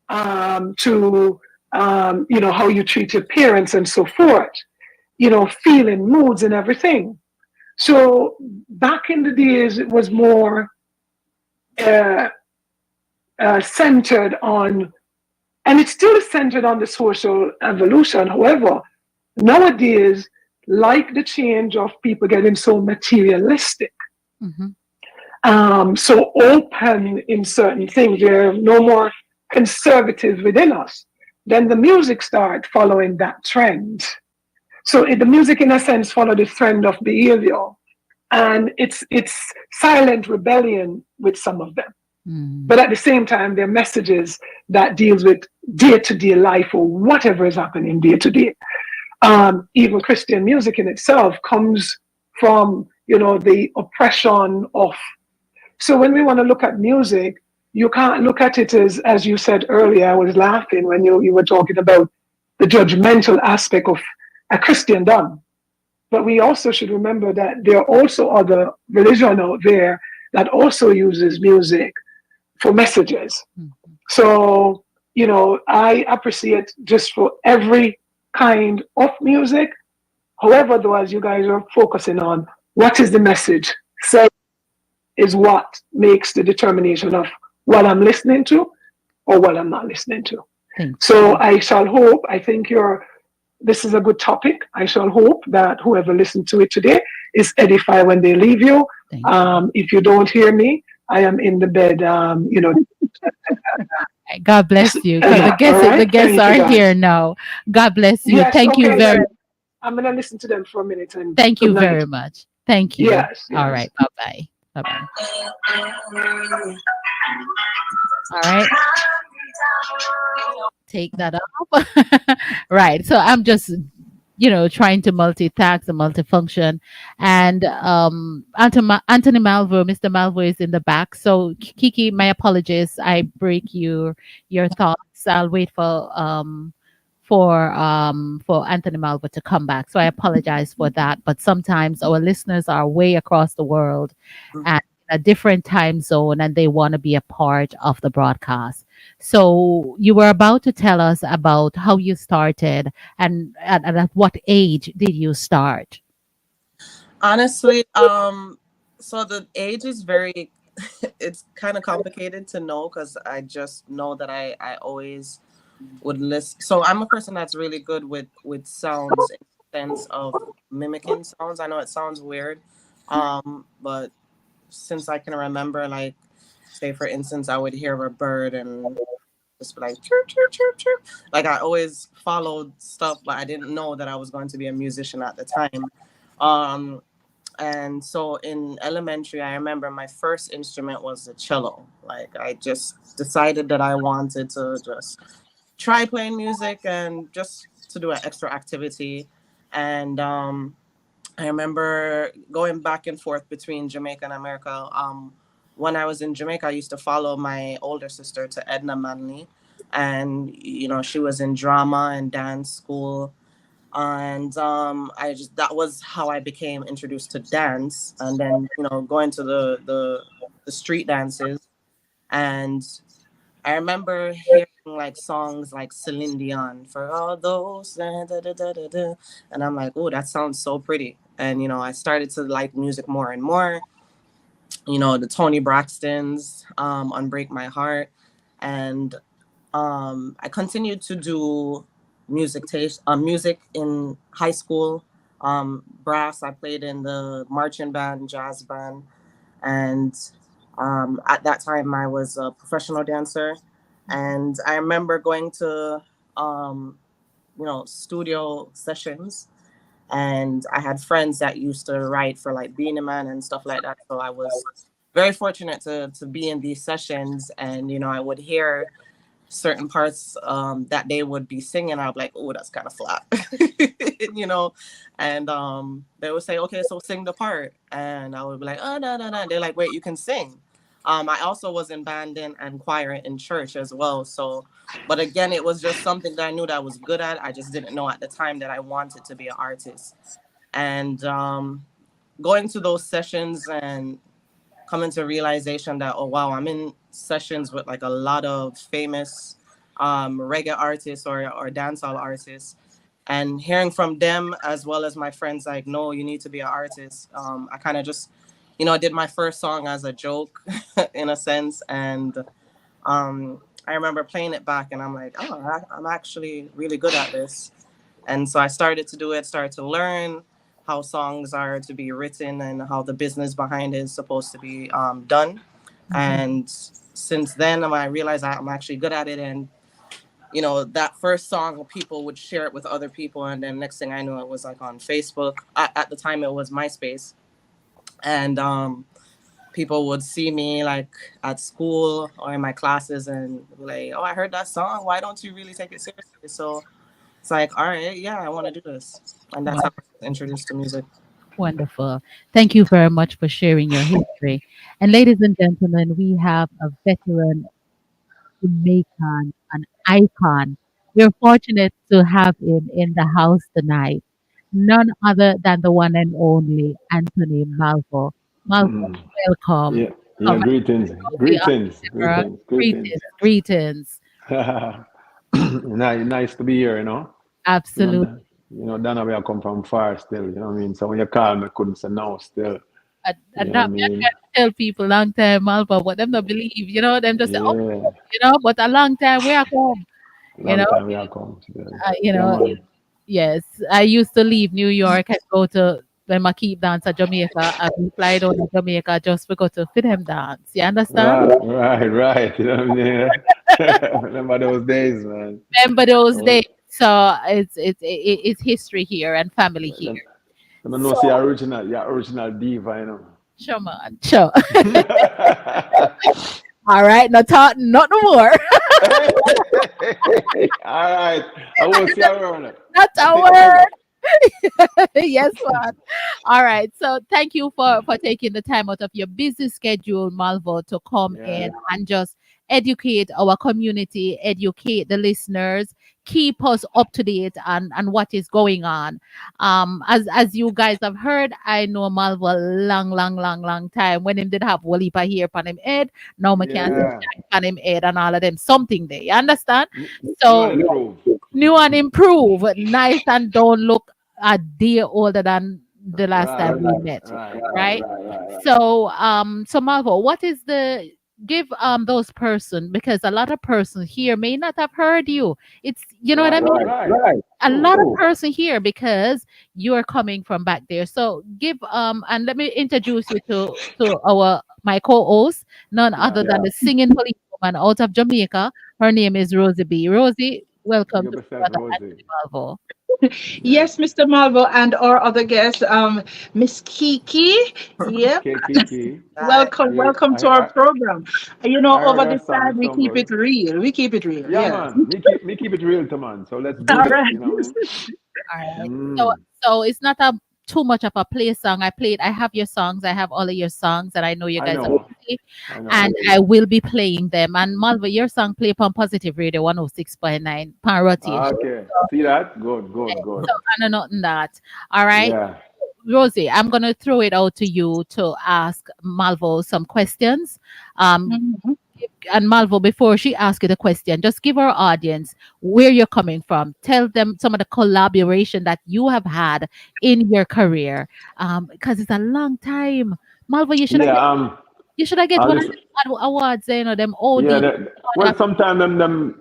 to, how you treat your parents and so forth, feeling, moods and everything. So back in the days, it was more centered on, and it's still centered on the social evolution. However, nowadays, like the change of people getting so materialistic, so open in certain things, they're no more conservative within us, then the music started following that trend. So the music, in a sense, followed the trend of behavior, and it's silent rebellion with some of them. But at the same time, they're messages that deals with day-to-day life or whatever is happening day-to-day. Even Christian music in itself comes from, the oppression of. So when we want to look at music, you can't look at it as you said earlier. I was laughing when you were talking about the judgmental aspect of a Christendom. But we also should remember that there are also other religion out there that also uses music for messages. So, I appreciate just for every kind of music. However, though, as you guys are focusing on, what is the message? Say is what makes the determination of what I'm listening to or what I'm not listening to. So I shall hope, I think this is a good topic. I shall hope that whoever listened to it today is edified when they leave you. If you don't hear me, I am in the bed, God bless you. The guests are here now. God bless you. Yes, Thank you very much. I'm going to listen to them for a minute. And thank you very much. Thank you. Yes. All right. Bye-bye. Bye-bye. All right. Take that off. Right. So I'm just trying to multitask and multifunction. And Anthony Malvo, Mr. Malvo is in the back. So Kiki, my apologies. I break your thoughts. I'll wait for Anthony Malvo to come back. So I apologize for that. But sometimes our listeners are way across the world and in a different time zone, and they want to be a part of the broadcast. So you were about to tell us about how you started and at what age did you start? Honestly, so the age is very, it's kind of complicated to know because I just know that I always would listen. So I'm a person that's really good with sounds in the sense of mimicking sounds. I know it sounds weird, but since I can remember, like, say for instance, I would hear a bird and just be like chirp chirp chirp chirp. Like I always followed stuff, but I didn't know that I was going to be a musician at the time. Um, and so in elementary, I remember my first instrument was the cello. Like I just decided that I wanted to just try playing music and just to do an extra activity. And I remember going back and forth between Jamaica and America. When I was in Jamaica, I used to follow my older sister to Edna Manley, and she was in drama and dance school, and I just that was how I became introduced to dance, and then going to the street dances, and I remember hearing like songs like Celine Dion for all those and I'm like, oh, that sounds so pretty. And I started to like music more and more. The Tony Braxtons, Unbreak My Heart, and I continued to do music in high school. Brass. I played in the marching band, jazz band, and at that time, I was a professional dancer, and I remember going to, studio sessions, and I had friends that used to write for like Beanie Man and stuff like that. So I was very fortunate to be in these sessions, and I would hear certain parts that they would be singing. I'd be like, oh, that's kind of flat, and they would say, okay, so sing the part, and I would be like, oh, no, no, no. They're like, wait, you can sing. I also was in band and choir in church as well. So, but again, it was just something that I knew that I was good at. I just didn't know at the time that I wanted to be an artist. And going to those sessions and coming to realization that, oh wow, I'm in sessions with like a lot of famous reggae artists or dancehall artists, and hearing from them as well as my friends like, no, you need to be an artist. I kind of just did my first song as a joke in a sense, and I remember playing it back and I'm like, oh, I'm actually really good at this. And so I started to do it, started to learn how songs are to be written and how the business behind it is supposed to be done. And since then, I realized I'm actually good at it. And, that first song, people would share it with other people. And then next thing I knew, it was like on Facebook. At the time, it was MySpace. And people would see me like at school or in my classes and be like, oh, I heard that song. Why don't you really take it seriously? So it's like, all right, yeah, I want to do this. And that's how I was introduced to music. Wonderful. Thank you very much for sharing your history. And ladies and gentlemen, we have a veteran Jamaican, an icon. We're fortunate to have him in the house tonight. None other than the one and only Anthony Malvo. Malvo, Mm. welcome. Yeah, yeah, Come greetings, on, the greetings, honor. greetings, greetings. Greetings, greetings. Nice to be here, you know. You know, Absolutely. Donna, where I come from far still, you know what I mean? So when you call me, I couldn't say no still, And you know what I that me I try mean? to tell people long time Malva, but them don't believe, them just say, oh, Yeah, but a long time where I come, you long know, time we are come still. uh, you Yeah, know, man. yes, I used to leave New York and go to when my keep dance at Jamaica. I be fly down to Jamaica just to go to fit them dance. You understand? Right, right, right. You know what I mean? Remember those days, man. Remember those Those, days. So it's history here and family here. let, let me know So see your original diva, you sure, man, sure. know. All right, not talk, not no more. All right. I will see you around. Not I a take a word. bullet. Yes, man. All right. So thank you for taking the time out of your busy schedule, Malvo, to come in Yeah. and just educate our community, educate the listeners, keep us up to date on what is going on. As you guys have heard, I know Malvo long, long, long, long time. When him did have Walipa here on him head, now I can't see Yeah. on him head and all of them something there. You understand? New and So improve. new and improve, nice and don't look a day older than the last time Right. we met, Right. Right. right? Right. Right. So Marvel, what is the give those person, because a lot of persons here may not have heard you. It's you know what I Right. mean? Right. A True. lot of person here because you're coming from back there. So give and let me introduce you to our my co-host, none other Yeah. than the singing police woman out of Jamaica. Her name is Rosie B. Rosie, welcome Big up to yourself, Brother Rosie. Anthony Malvo. Yes. Yes, Mr. Malvo and our other guest, Miss Kiki. Yep. Kiki. Hi. Yeah, Welcome to our program. You know, I heard over her the song. side, It we sound keep good. it real. We keep it real. Yeah, Yeah. man. Me keep it real to man. So let's All do this. right. You know what I mean? All right. So Mm, so it's not a too much of a play song. I have your songs. I have all of your songs and I know you I guys are know. busy, I know. and I will be playing them. And Malva, your song play upon Positive Radio 106.9 pan rotation. Okay. See that? Good, good, good. So I know nothing that. All right. Yeah. Rosie, I'm gonna throw it out to you to ask Malvo some questions. Um, Mhm. and Malvo, before she asks you the question, just give our audience where you're coming from. Tell them some of the collaboration that you have had in your career, because it's a long time. Malvo, Yeah. you should have get I one of listen. them awards, you know, them Yeah, OD. well, sometimes them,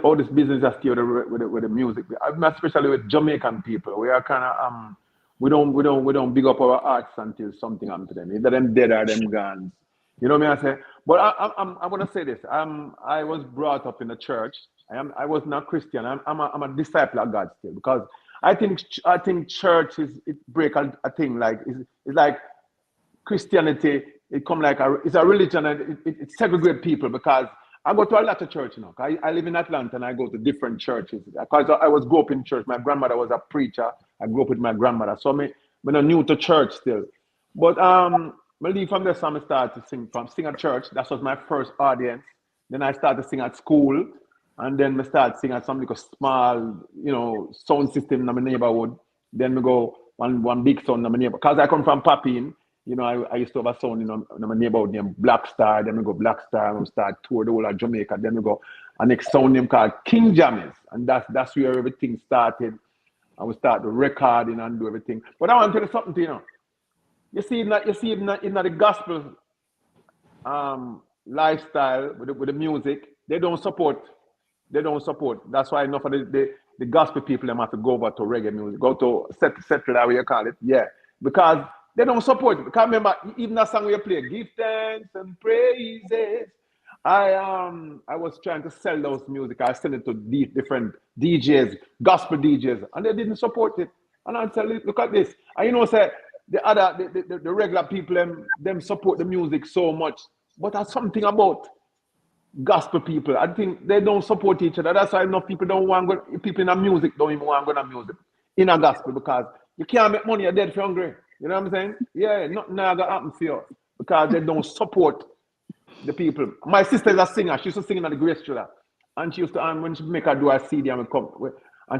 all this business has to do with the music. Especially with Jamaican people, we are kind of we don't big up our arts until something happens to them. Either them dead or them gone. You know what I say? But I want to say this. I was brought up in the church. I was not Christian. I'm a disciple of God still because I think church is it break a thing like it's like Christianity, it come like it's a religion and it segregate people because I go to a lot of church now. I live in Atlanta and I go to different churches because I was grew up in church. My grandmother was a preacher. I grew up with my grandmother, so I'm not new to church still. But I leave from there, so I started to sing at church. That was my first audience. Then I started to sing at school, and then I started singing at some little small, sound system in my neighborhood. Then we go one big sound in my neighborhood. Because I come from Papine, I used to have a sound in my neighborhood named Black Star. Then we go Black Star and we start tour the whole of Jamaica. Then we go a next sound name called King Jammers. And that's where everything started. And we start the recording and do everything. But I want to tell you something to you. In the gospel lifestyle with the music, they don't support. They don't support. That's why enough of the gospel people them have to go over to reggae music, go to secular, how you call it, yeah, because they don't support it. Because remember, even that song we play, give thanks and praises. I was trying to sell those music. I sent it to different DJs, gospel DJs, and they didn't support it. And I said, look at this. And say the regular people them support the music so much, but there's something about gospel people. I think they don't support each other. That's why enough people don't want go. People in the music don't even want to go to music in a gospel because you can't make money. You're dead for hungry. You know what I'm saying? Yeah, nothing gonna happen for you because they don't support the people. My sister is a singer. She used to sing in the Grace Trailer, and she used to when she make her do a CD and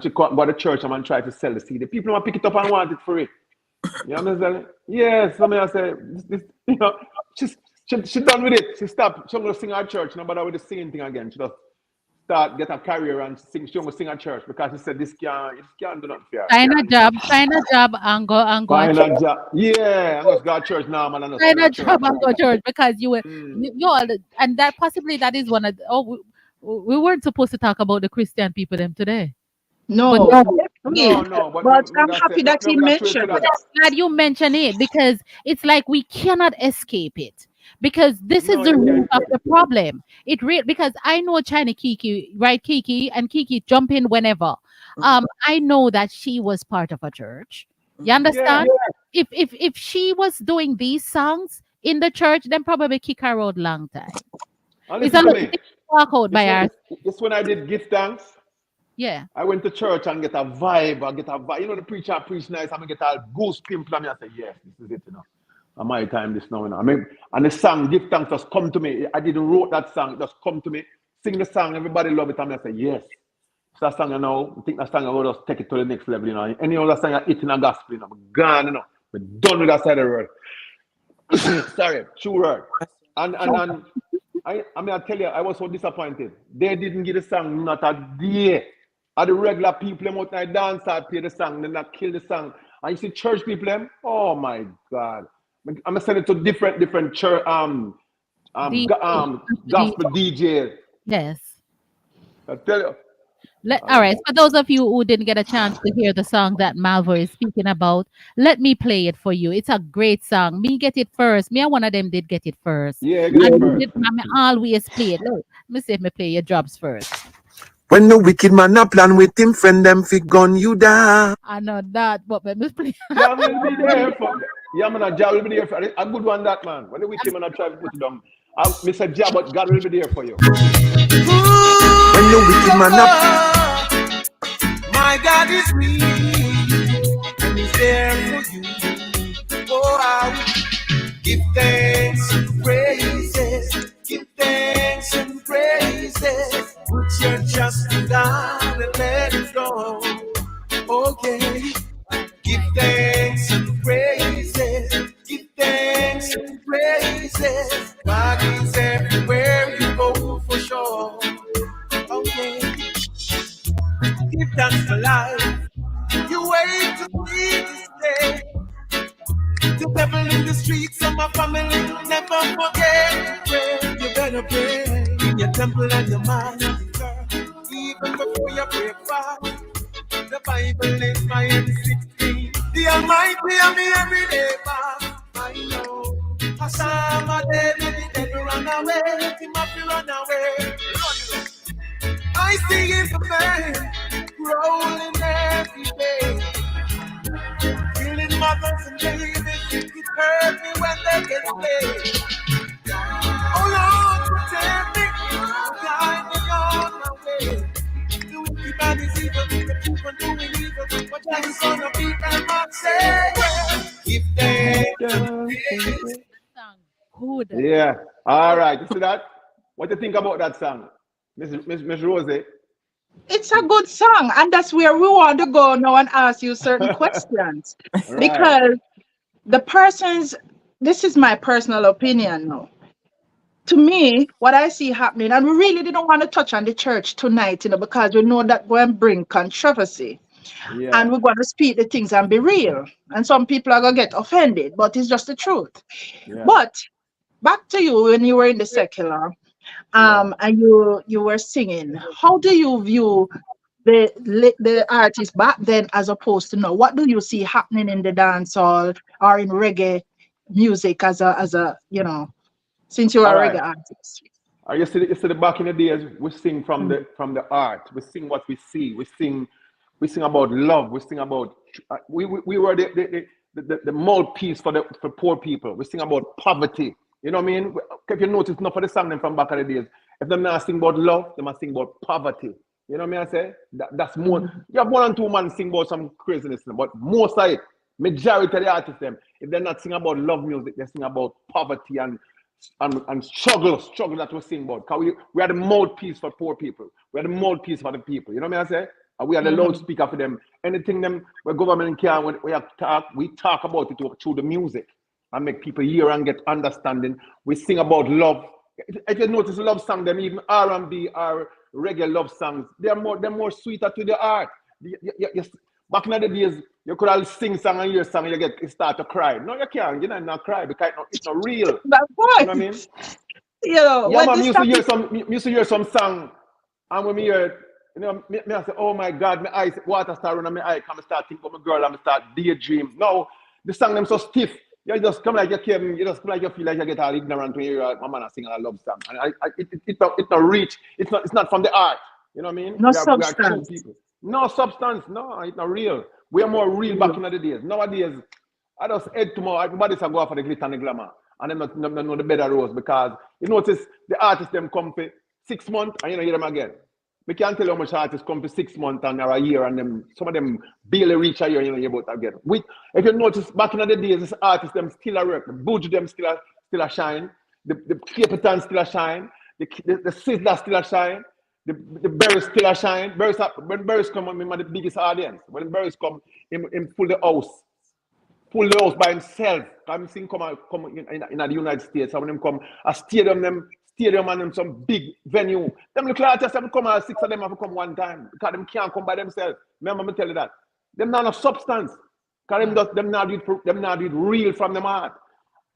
she go to church and try to sell the CD. People want to pick it up and want it for it. You know what I'm saying? Yes, somebody say this, she done with it. She stopped. She gonna sing at church. Nobody with the singing thing again. She just get a career and sing. She gonna sing at church because she said this can't do nothing for her. Find a job and go Find church. a job. Yeah, I'm just go to church now, man. I'm just Find sing a at church. job and go church because you will you all and that possibly that is one of we weren't supposed to talk about the Christian people them today. But No, definitely. No. But But me I'm got say happy that me he got straight to mentioned that. it. glad you mention it because it's like we cannot escape it because this is No, the you root can't. of the problem. Because I know China Kiki, right? Kiki and Kiki jump in whenever. I know that she was part of a church. You Yeah. understand? If she was doing these songs in the church, then probably kick her out long time. And It's listen a to little me. thing to walk out It's by when our it's when I did give thanks. yeah. I went to church and get a vibe. I get a vibe. The preacher preach nice. I'm gonna get a goose pimple on me. I say, yes, this is it, And my time this now, I mean, and the song, Give Thanks, just come to me. I didn't wrote that song, it just come to me. Sing the song, everybody love it. And I say, yes. So that song, I think that song I will just take it to the next level, Any other song I hit in a gospel, I'm gone, We're done with that side of the world. Sorry, true word. And I tell you, I was so disappointed. They didn't give the song not a day. Are the regular people them out there dance and play the song, then not kill the song. And you see church people them, oh my God. I'm gonna send it to different church The gospel DJs. yes. I tell you. All right. For those of you who didn't get a chance to hear the song that Malvo is speaking about, let me play it for you. It's a great song. Me get it first. Me and one of them did get it first. Yeah, get it And first. me always play it. Look, let me see if me play your drops first. When the wicked man a plan with him friend, them fi gun you down. I know that, but let me play. Jah will be there for. Yeah, man, Jah will be there for. A good one, that man. When the wicked man a try to put it down, Mr. Jah, but God will be there for you. When the wicked man a, my God is real, and He's there for you. Oh, I will give thanks and praises. Give thanks and praises. Put your trust in God and let it go. Okay. Give thanks and praises. Give thanks and praises. God is everywhere you go for sure. Okay. Give thanks for life. You wait to see this day. The devil in the streets of my family, never forget to pray. You better pray in your temple and your mind. Even before you pray fast, the Bible is my M16. The Almighty and me everyday path. I know. I saw my dead, let the devil run away. Let him have to run away. I see his pain rolling every day. Killing mothers and babies, it hurt me when they get paid. Oh Lord, protect me, guide me on my way. The wicked man is evil, the people doing evil, but I is gonna be them and say, give thanks. Good. Yeah. All right. You see that? What do you think about that song, Miss Rosie? It's a good song, and that's where we want to go now and ask you certain questions. Right. Because the persons, this is my personal opinion now. To me, what I see happening, and we really didn't want to touch on the church tonight, because we know that going to bring controversy. Yeah. And we're going to speak the things and be real. And some people are going to get offended, but it's just the truth. Yeah. But back to you when you were in the secular, and you were singing. How do you view the artists back then as opposed to now? What do you see happening in the dance hall or in reggae music as a since you are a reggae artist? You see the back in the days, we sing from the art. We sing what we see. We sing about love. We sing about we were the mouthpiece for poor people. We sing about poverty. You know what I mean? If you notice, not for the song them from back in the days. If them not sing about love, they must sing about poverty. You know what I mean? I say that's more. You have one and two man sing about some craziness, but most of it, majority of the artists them, if they're not singing about love music, they sing about poverty and struggle that we sing about. Because we are the mouthpiece for poor people. We are the mouthpiece for the people. You know what I say? And we are the loudspeaker for them. Anything them where government can when we talk about it through the music and make people hear and get understanding. We sing about love. If you notice love songs, them even R&B or reggae love songs, they're more sweeter to the heart. Back in the days, you could all sing song and hear song and you start to cry. No, you can't. You not cry because it's not real. That's right. You know what I mean? Yeah, man, used to hear some song, and when me hear, me I say, oh my God, my eyes, water start running my eye, come start thinking about my girl, and I start daydream. No, the song them so stiff. You just come like you came, you just come like you feel like you get all ignorant when you hear my man singing a love song. And it's not rich, it's not from the art. You know what I mean? No we substance. are true people. No substance, no, it's not real. We are more real back in the days. Nowadays, I just head tomorrow, everybody's go for the glitter and the glamour. And them not know the better rose because you notice the artists them come for 6 months and you don't hear them again. We can't tell how much artists come for 6 months and or a year and them some of them barely reach a year, you know, hear about again. If you notice back in the days, this artists them still a work, the Budge them still a shine, the Capleton still a shine, the Sizzler still a shine, the Berries still a shine. When Berries come, I'm the biggest audience. When Berries come, him full the house by himself. I'm seeing come in the United States. Some of them come a stadium and them some big venue. Them look like just them come 6 of them have to come one time because them can't come by themselves. Remember me tell you that. Them not enough substance. Because them not do it real from them heart.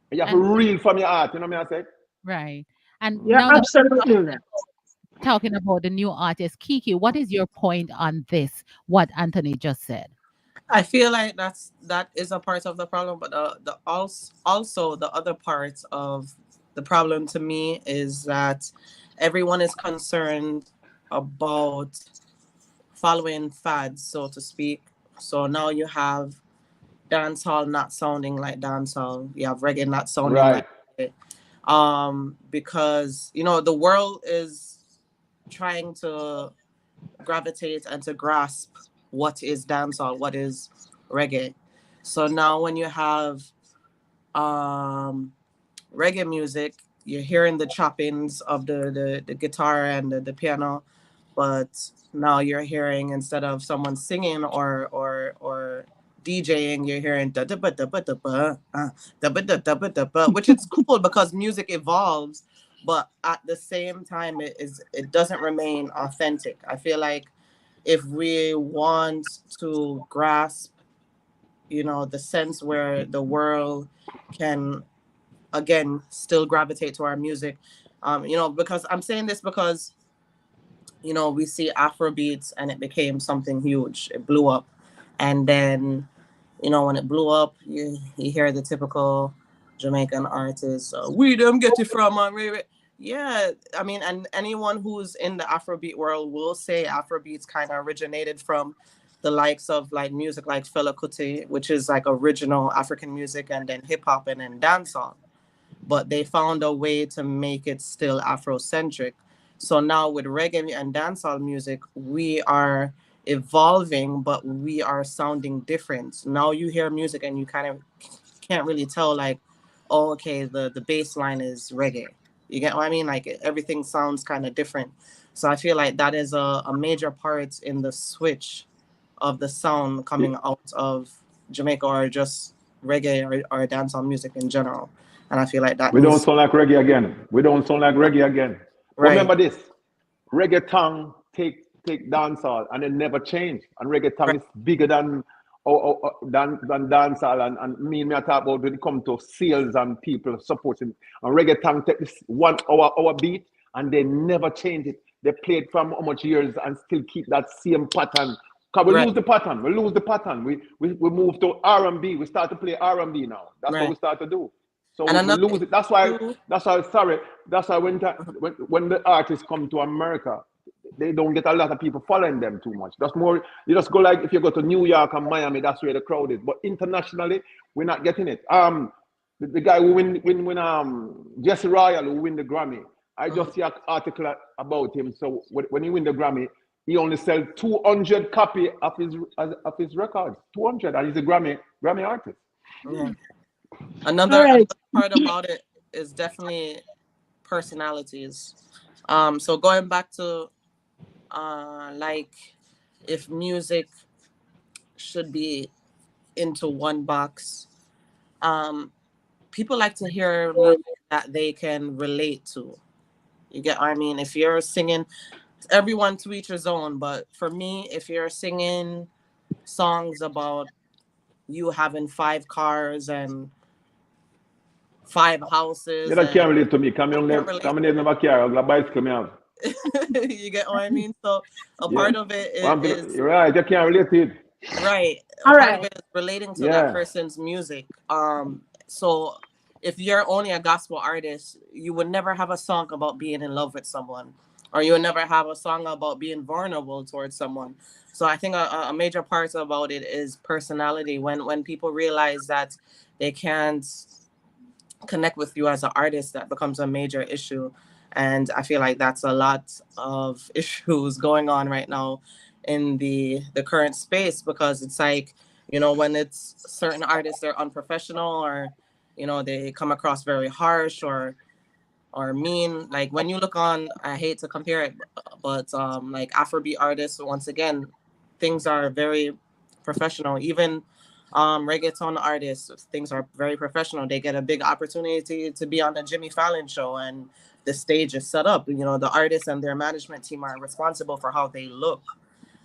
You have to real from your heart. You know what I say? Right. And yeah, now absolutely. talking about the new artist. Kiki, what is your point on this? What Anthony just said? I feel like that is a part of the problem, but the also the other part of the problem to me is that everyone is concerned about following fads, so to speak. So now you have dancehall not sounding like dancehall. You have reggae not sounding like Right. reggae. Because the world is trying to gravitate and to grasp what is dancehall, what is reggae. So now when you have reggae music, you're hearing the choppings of the guitar and the piano, but now you're hearing, instead of someone singing or DJing, you're hearing da da ba da ba da ba da ba da da ba da ba, which is cool because music evolves, but at the same time it doesn't remain authentic. I feel like if we want to grasp, the sense where the world can again still gravitate to our music, because I'm saying this because we see Afro beats and it became something huge. It blew up, and then when it blew up, you hear the typical Jamaican artists, we them get it from yeah. I mean, and anyone who's in the Afrobeat world will say Afrobeats kind of originated from the likes of like music like Fela Kuti, which is like original African music, and then hip hop and then dancehall. But they found a way to make it still Afrocentric. So now with reggae and dancehall music, we are evolving, but we are sounding different. Now you hear music and you kind of can't really tell, like, oh, okay, the bass line is reggae. You get what I mean? Like everything sounds kind of different. So I feel like that is a major part in the switch of the sound coming out of Jamaica, or just reggae or dancehall music in general. And I feel like that We don't needs sound like reggae again. We don't sound like reggae again. right, Remember this: reggaeton take dancehall, and it never change. And reggaeton right, is bigger than dancehall. And me I talk about when it comes to sales and people supporting. And reggaeton take this 1 hour beat, and they never change it. They play it from how much years and still keep that same pattern. Cause we right, lose the pattern. We lose the pattern. We move to R&B. We start to play R&B now. That's what we right. start to do. So And we another lose it. That's why. issue, That's why. Sorry. That's why when the artists come to America, they don't get a lot of people following them too much. That's more. You just go like if you go to New York and Miami, that's where the crowd is. But internationally, we're not getting it. The guy who win Jesse Royal who win the Grammy. I just see an article about him. So when he win the Grammy, he only sell 200 copy of his records. 200, and he's a Grammy artist. yeah. All Another right. part about it is definitely personalities. So going back to like if music should be into one box, people like to hear music that they can relate to. You get what I mean? If you're singing, everyone to each his own, but for me, if you're singing songs about you having 5 cars and 5 houses, You don't and can't relate to me. can't relate Come to in it. never care. A bicycle me have. You get what I mean? So a Yeah. part of it is You're right. You can't relate to it. right. A All part of right. it is relating to that Yeah. person's music. So if you're only a gospel artist, you would never have a song about being in love with someone, or you would never have a song about being vulnerable towards someone. So I think a major part about it is personality. When people realize that they can't connect with you as an artist, that becomes a major issue. And I feel like that's a lot of issues going on right now in the current space, because it's like, when it's certain artists, they're unprofessional, or they come across very harsh or mean. Like when you look on, I hate to compare it, but like Afrobeat artists, once again, things are very professional. Even reggaeton artists, things are very professional. They get a big opportunity to be on the Jimmy Fallon show, and the stage is set up. The artists and their management team are responsible for how they look.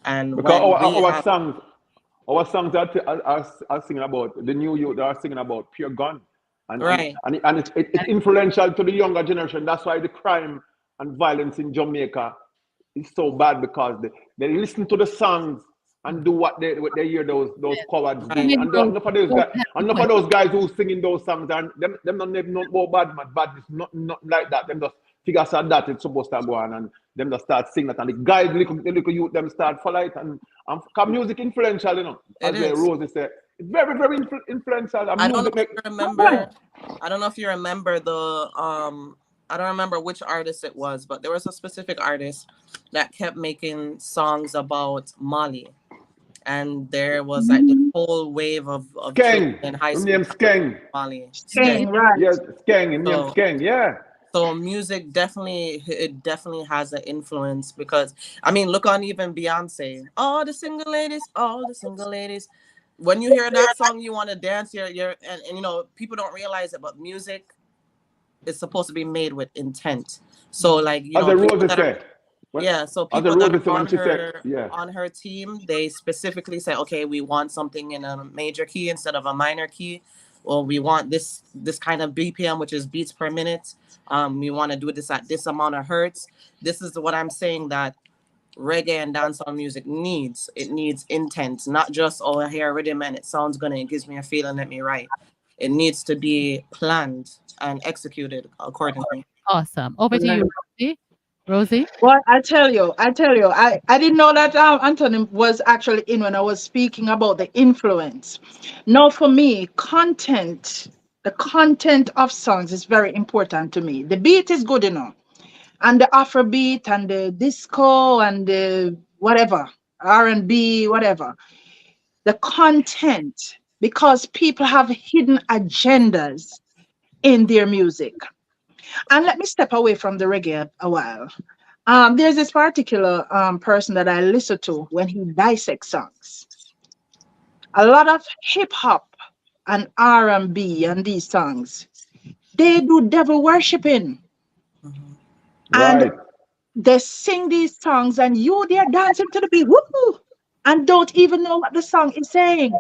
And Because when we our have songs are singing about the new youth. They are singing about pure gun, and right, it's influential to the younger generation. That's why the crime and violence in Jamaica is so bad because they listen to the songs and do what they hear those cowards do. Right. And enough of those guys who singing those songs and them not name no more badness, not like that. Them just figure out that it's supposed to go on and them just start singing that and the guys the little youth them start follow it and cause music influential, you know. As It is. Rosie said. It's very, very influential. And I don't know music if you remember. I don't know if you remember the I don't remember which artist it was, but there was a specific artist that kept making songs about Mali, and there was like this whole wave of children Skeng. in high His school name Skeng. Mali. Skeng, right. Yes, Skeng. His name So, Skeng. Yeah. so music definitely has an influence because I mean look on even Beyonce. All the single ladies. When you hear that song, you want to dance. And you know people don't realize it, but music is supposed to be made with intent. So like you As know, the people Rosie that are, said. yeah. So As the people that Rosie are said when she said, yeah. on her team, they specifically say, okay, we want something in a major key instead of a minor key. Well, we want this kind of BPM, which is beats per minute. We want to do this at this amount of hertz. This is what I'm saying that reggae and dancehall music needs. It needs intent, not just oh I hear a rhythm and it sounds good and it gives me a feeling. Let me write. It needs to be planned and executed accordingly. Awesome. Over to Right. you, Rosie. Rosie? Well, I tell you, I didn't know that Anthony was actually in when I was speaking about the influence. No, for me, the content of songs is very important to me. The beat is good enough, and the Afrobeat and the disco and the whatever R&B, whatever. The content, because people have hidden agendas in their music. And let me step away from the reggae a while. There's this particular person that I listen to when he dissects songs. A lot of hip hop and R&B and these songs, they do devil worshiping, Mhm. and Right. they sing these songs, and you they're dancing to the beat, woo, and don't even know what the song is saying.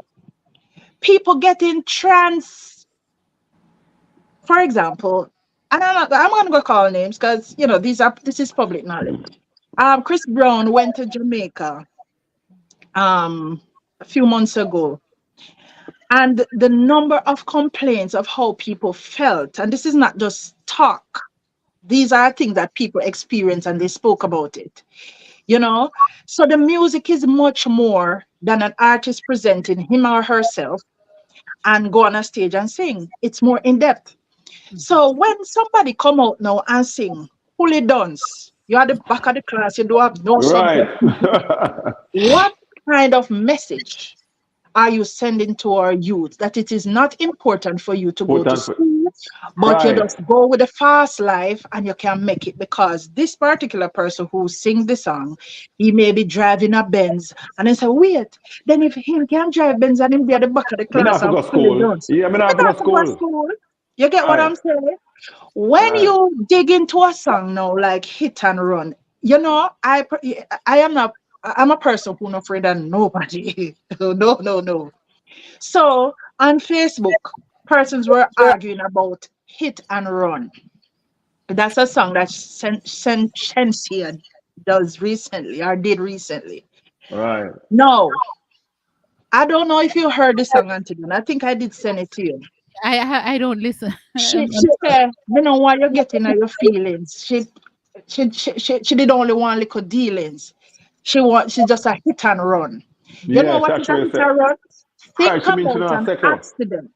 People get in trance, for example. And I'm gonna go call names because this is public knowledge. Chris Brown went to Jamaica um, a few months ago. And the number of complaints of how people felt, and this is not just talk, these are things that people experience and they spoke about it, you know? So the music is much more than an artist presenting him or herself and go on a stage and sing. It's more in depth. So when somebody come out now and sing, fully dance, you're at the back of the class, you don't have no something. Right. What kind of message are you sending to our youth that it is not important for you to go to Important. school, but you Right. just go with a fast life and you can make it because this particular person who sing the song, he may be driving a Benz and then say, wait, then if he can drive Benz and him be at the back of the Me class not and go fully school. dance. Yeah, me You not go not to go to school. school. You get what Right. I'm saying? When Right. you dig into a song now, like hit and run, I am not. I'm a person who not afraid of nobody. No, no, no. So on Facebook, persons were arguing about hit and run. That's a song that Shensia does recently or did recently. Right. No, I don't know if you heard the song, Antigone. I think I did send it to you. I don't listen. She said, you know why you're getting at your feelings. She did only want little dealings. She just a hit and run. You know Yes, what is a actually hit said. and run? Right, Think she mentioned about a an second. accident.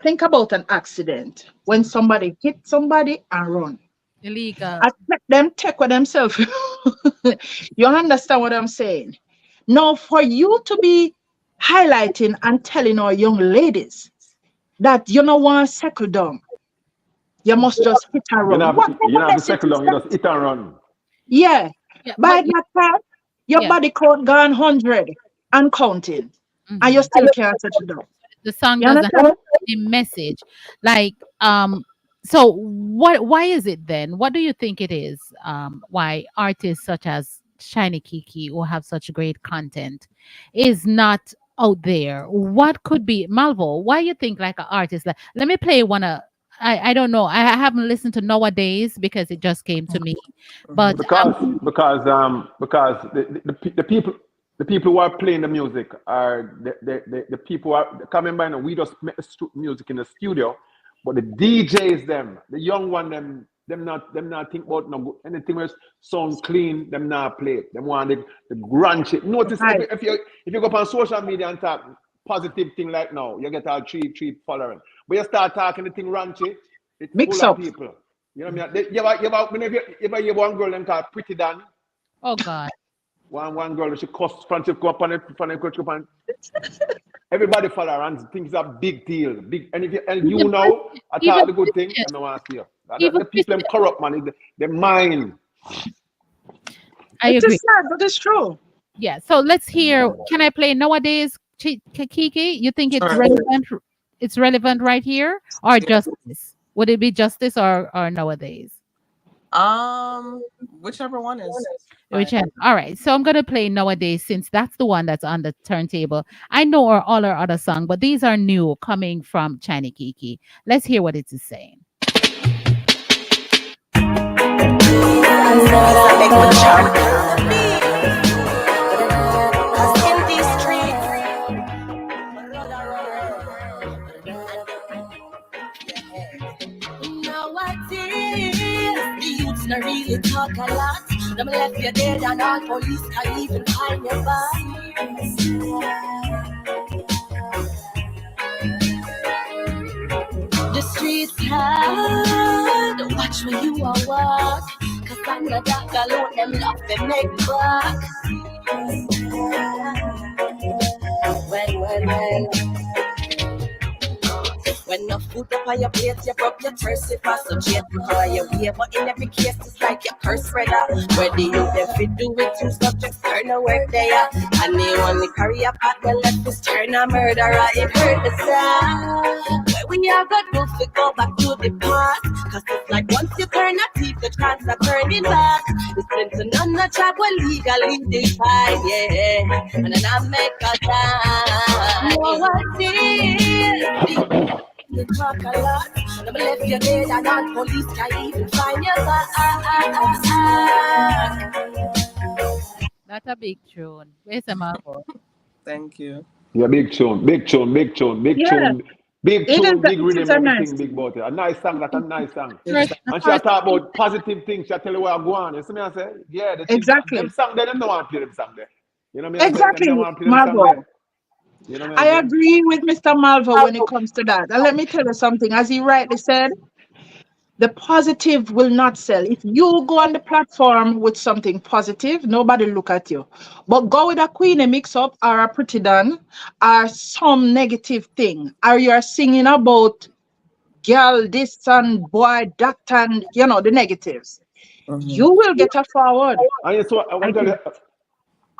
Think about an accident when somebody hit somebody and run. Illegal. I let them take with themselves. You understand what I'm saying? Now, for you to be highlighting and telling our young ladies that you don't want to settle down, you must just hit and run. What kind You of know have to message settle is down, you that? just hit and run. Yeah. Yeah, By that time, your yeah. body count gone 100 and counting, and you Mhm. still can't settle down. The song You doesn't have understand? a message. Like, so why is it then? What do you think it is? Why artists such as Shiny Kiki who have such great content is not out there? What could be Malvo? Why you think like an artist like let me play one I don't know. I haven't listened to Nowadays because it just came to me. But because the people who are playing the music are the people who are coming by now. We just make the music in the studio, but the DJs the young one them not think about anything else sound clean. Them not play it. Them want the grunge shit. Notice if you go up on social media and talk positive thing like now, you get all three following. But you start talking the thing raunchy, it's Mix full of up. people. You know what I mean? You ever one girl and called Pretty Dan? oh God. One girl, she cussed Francis go up on it, everybody follow her and thinks it's a big deal. And you know, I Even thought the good thing, Christian, and I want to see you. even The people them corrupt, man. Their mind. I It's agree. just sad, but it's true. Yeah. So let's hear. Can I play Nowadays, Kiki? You think it's Sure. relevant? It's relevant right here, or Justice? Would it be Justice or Nowadays? Whichever one is Which fine. all right. So I'm gonna play Nowadays since that's the one that's on the turntable. I know all our other song, but these are new coming from China Kiki. Let's hear what it is saying. Not really talk a lot. Them left you dead and all police can't even find your body. The streets hard. Watch where you are walk. Cause I'm the dark alone. Them love they make back. Well. When no food up on your plate, you rub your purse if I suggest before you wear. But in every case, it's like your purse spreader. Whether you them fit do it, two subjects turn to work there. And they only carry a pot, well, left is turn a murderer. It hurt the sound. Where we are good, we'll go back to the past. Cause it's like once you turn a teeth, the chance of turning back. It's into none of job will legally define, yeah. And then I make a time. No one did. You talk a lot. Them left you dead and all police can't even find you back. That's a big tune. Where's the Marvel? Thank you. Yeah, big tune. Yeah, Big it is rhythm, a nice everything big thing. about it. A nice song, that's a nice song. First, And she first, talk about positive things. She tell you what I go on. You see me I say? Yeah, the thing, them Exactly. song there, them don't want to play them song there. You know what I mean? I say? Them Exactly, don't want to play them song Marvel. there. You know what I I mean? agree with Mr. Malvo when it comes to that. And let me tell you something. As he rightly said, the positive will not sell. If you go on the platform with something positive, nobody look at you. But go with a Queen, a mix up, or a Pretty Done, or some negative thing, or you're singing about girl this and boy that and the negatives. You will get a forward. And so I I want to tell think. you,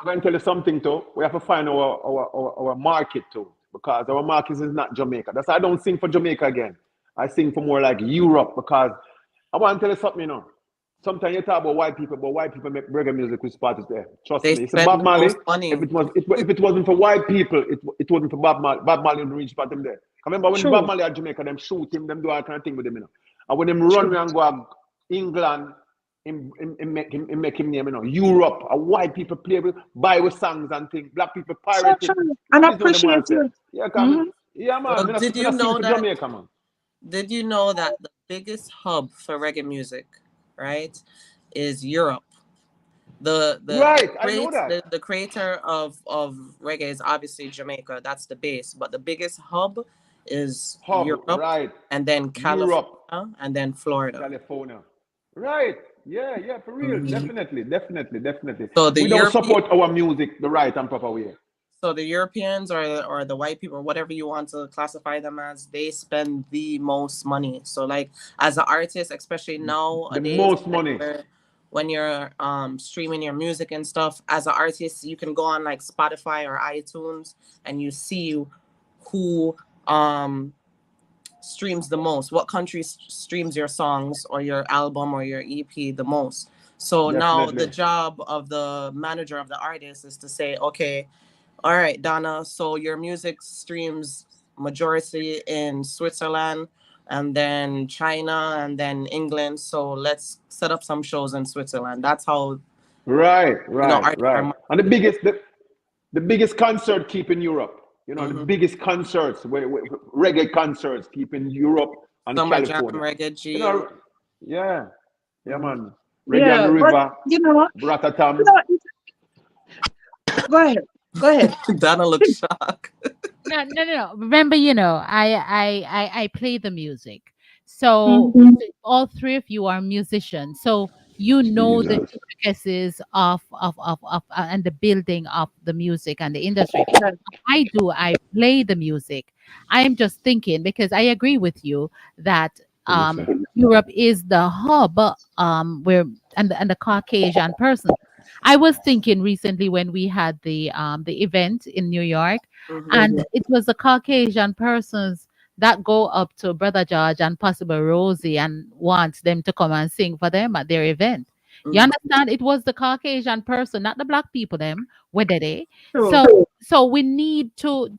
I'm going to tell you something too. We have to find our market too, because our market is not Jamaica. That's why I don't sing for Jamaica again. I sing for more like Europe, because I want to tell you something, Sometimes you talk about white people, but white people make reggae music with parties there. Trust They me. It's a spend Bob the Marley. most money. If it wasn't for white people, it wasn't for Bob Marley. Bob Marley would reach part them there. I remember when Bob True, Marley at Jamaica, them shoot him, them do all kind of thing with him, And when them run true. around go to England, in make him name, Europe, white people play with buy with songs and things, black people So pirated. true. And This is what them want appreciate to say. you. Yeah, Hmm. come. Yeah, man. Well, Me not sing for Jamaica, man. did you know that the biggest hub for reggae music, right, is Europe? Right, I know that. The creator of reggae is obviously Jamaica. That's the base, but the biggest hub is Hub, Europe, right. and then California, Europe, and then Florida. California. Right. Yeah, for real. Mhm. Definitely. So the We don't European, support our music the right and proper way. so the Europeans or the white people, or whatever you want to classify them as, they spend the most money. So like as an artist, especially The nowadays, most money. when you're streaming your music and stuff, as an artist, you can go on like Spotify or iTunes and you see who streams the most, what country streams your songs or your album or your EP the most. So now the Definitely. job of the manager of the artist is to say, okay, all right, Donna, so your music streams majority in Switzerland, and then China, and then England. So let's set up some shows in Switzerland. That's how Right, artists are. And the biggest concert keep in Europe. The biggest concerts, reggae concerts keep in Europe and Summer Jam, California. Reggae G. Yeah, man. Reggae on the but river, Ratatam. Go ahead. Donna looks shocked. No. Remember, I play the music. So Mhm. all three of you are musicians. So you know the Jesus. intricacies of and the building of the music and the industry. Yes. I play the music. I am just thinking because I agree with you that Listen. Europe is the hub where and the Caucasian person. I was thinking recently when we had the event in New York, and it was the Caucasian persons that go up to Brother George and possible Rosie and wants them to come and sing for them at their event. You understand? It was the Caucasian person, not the black people. Them where did they? True. So we need to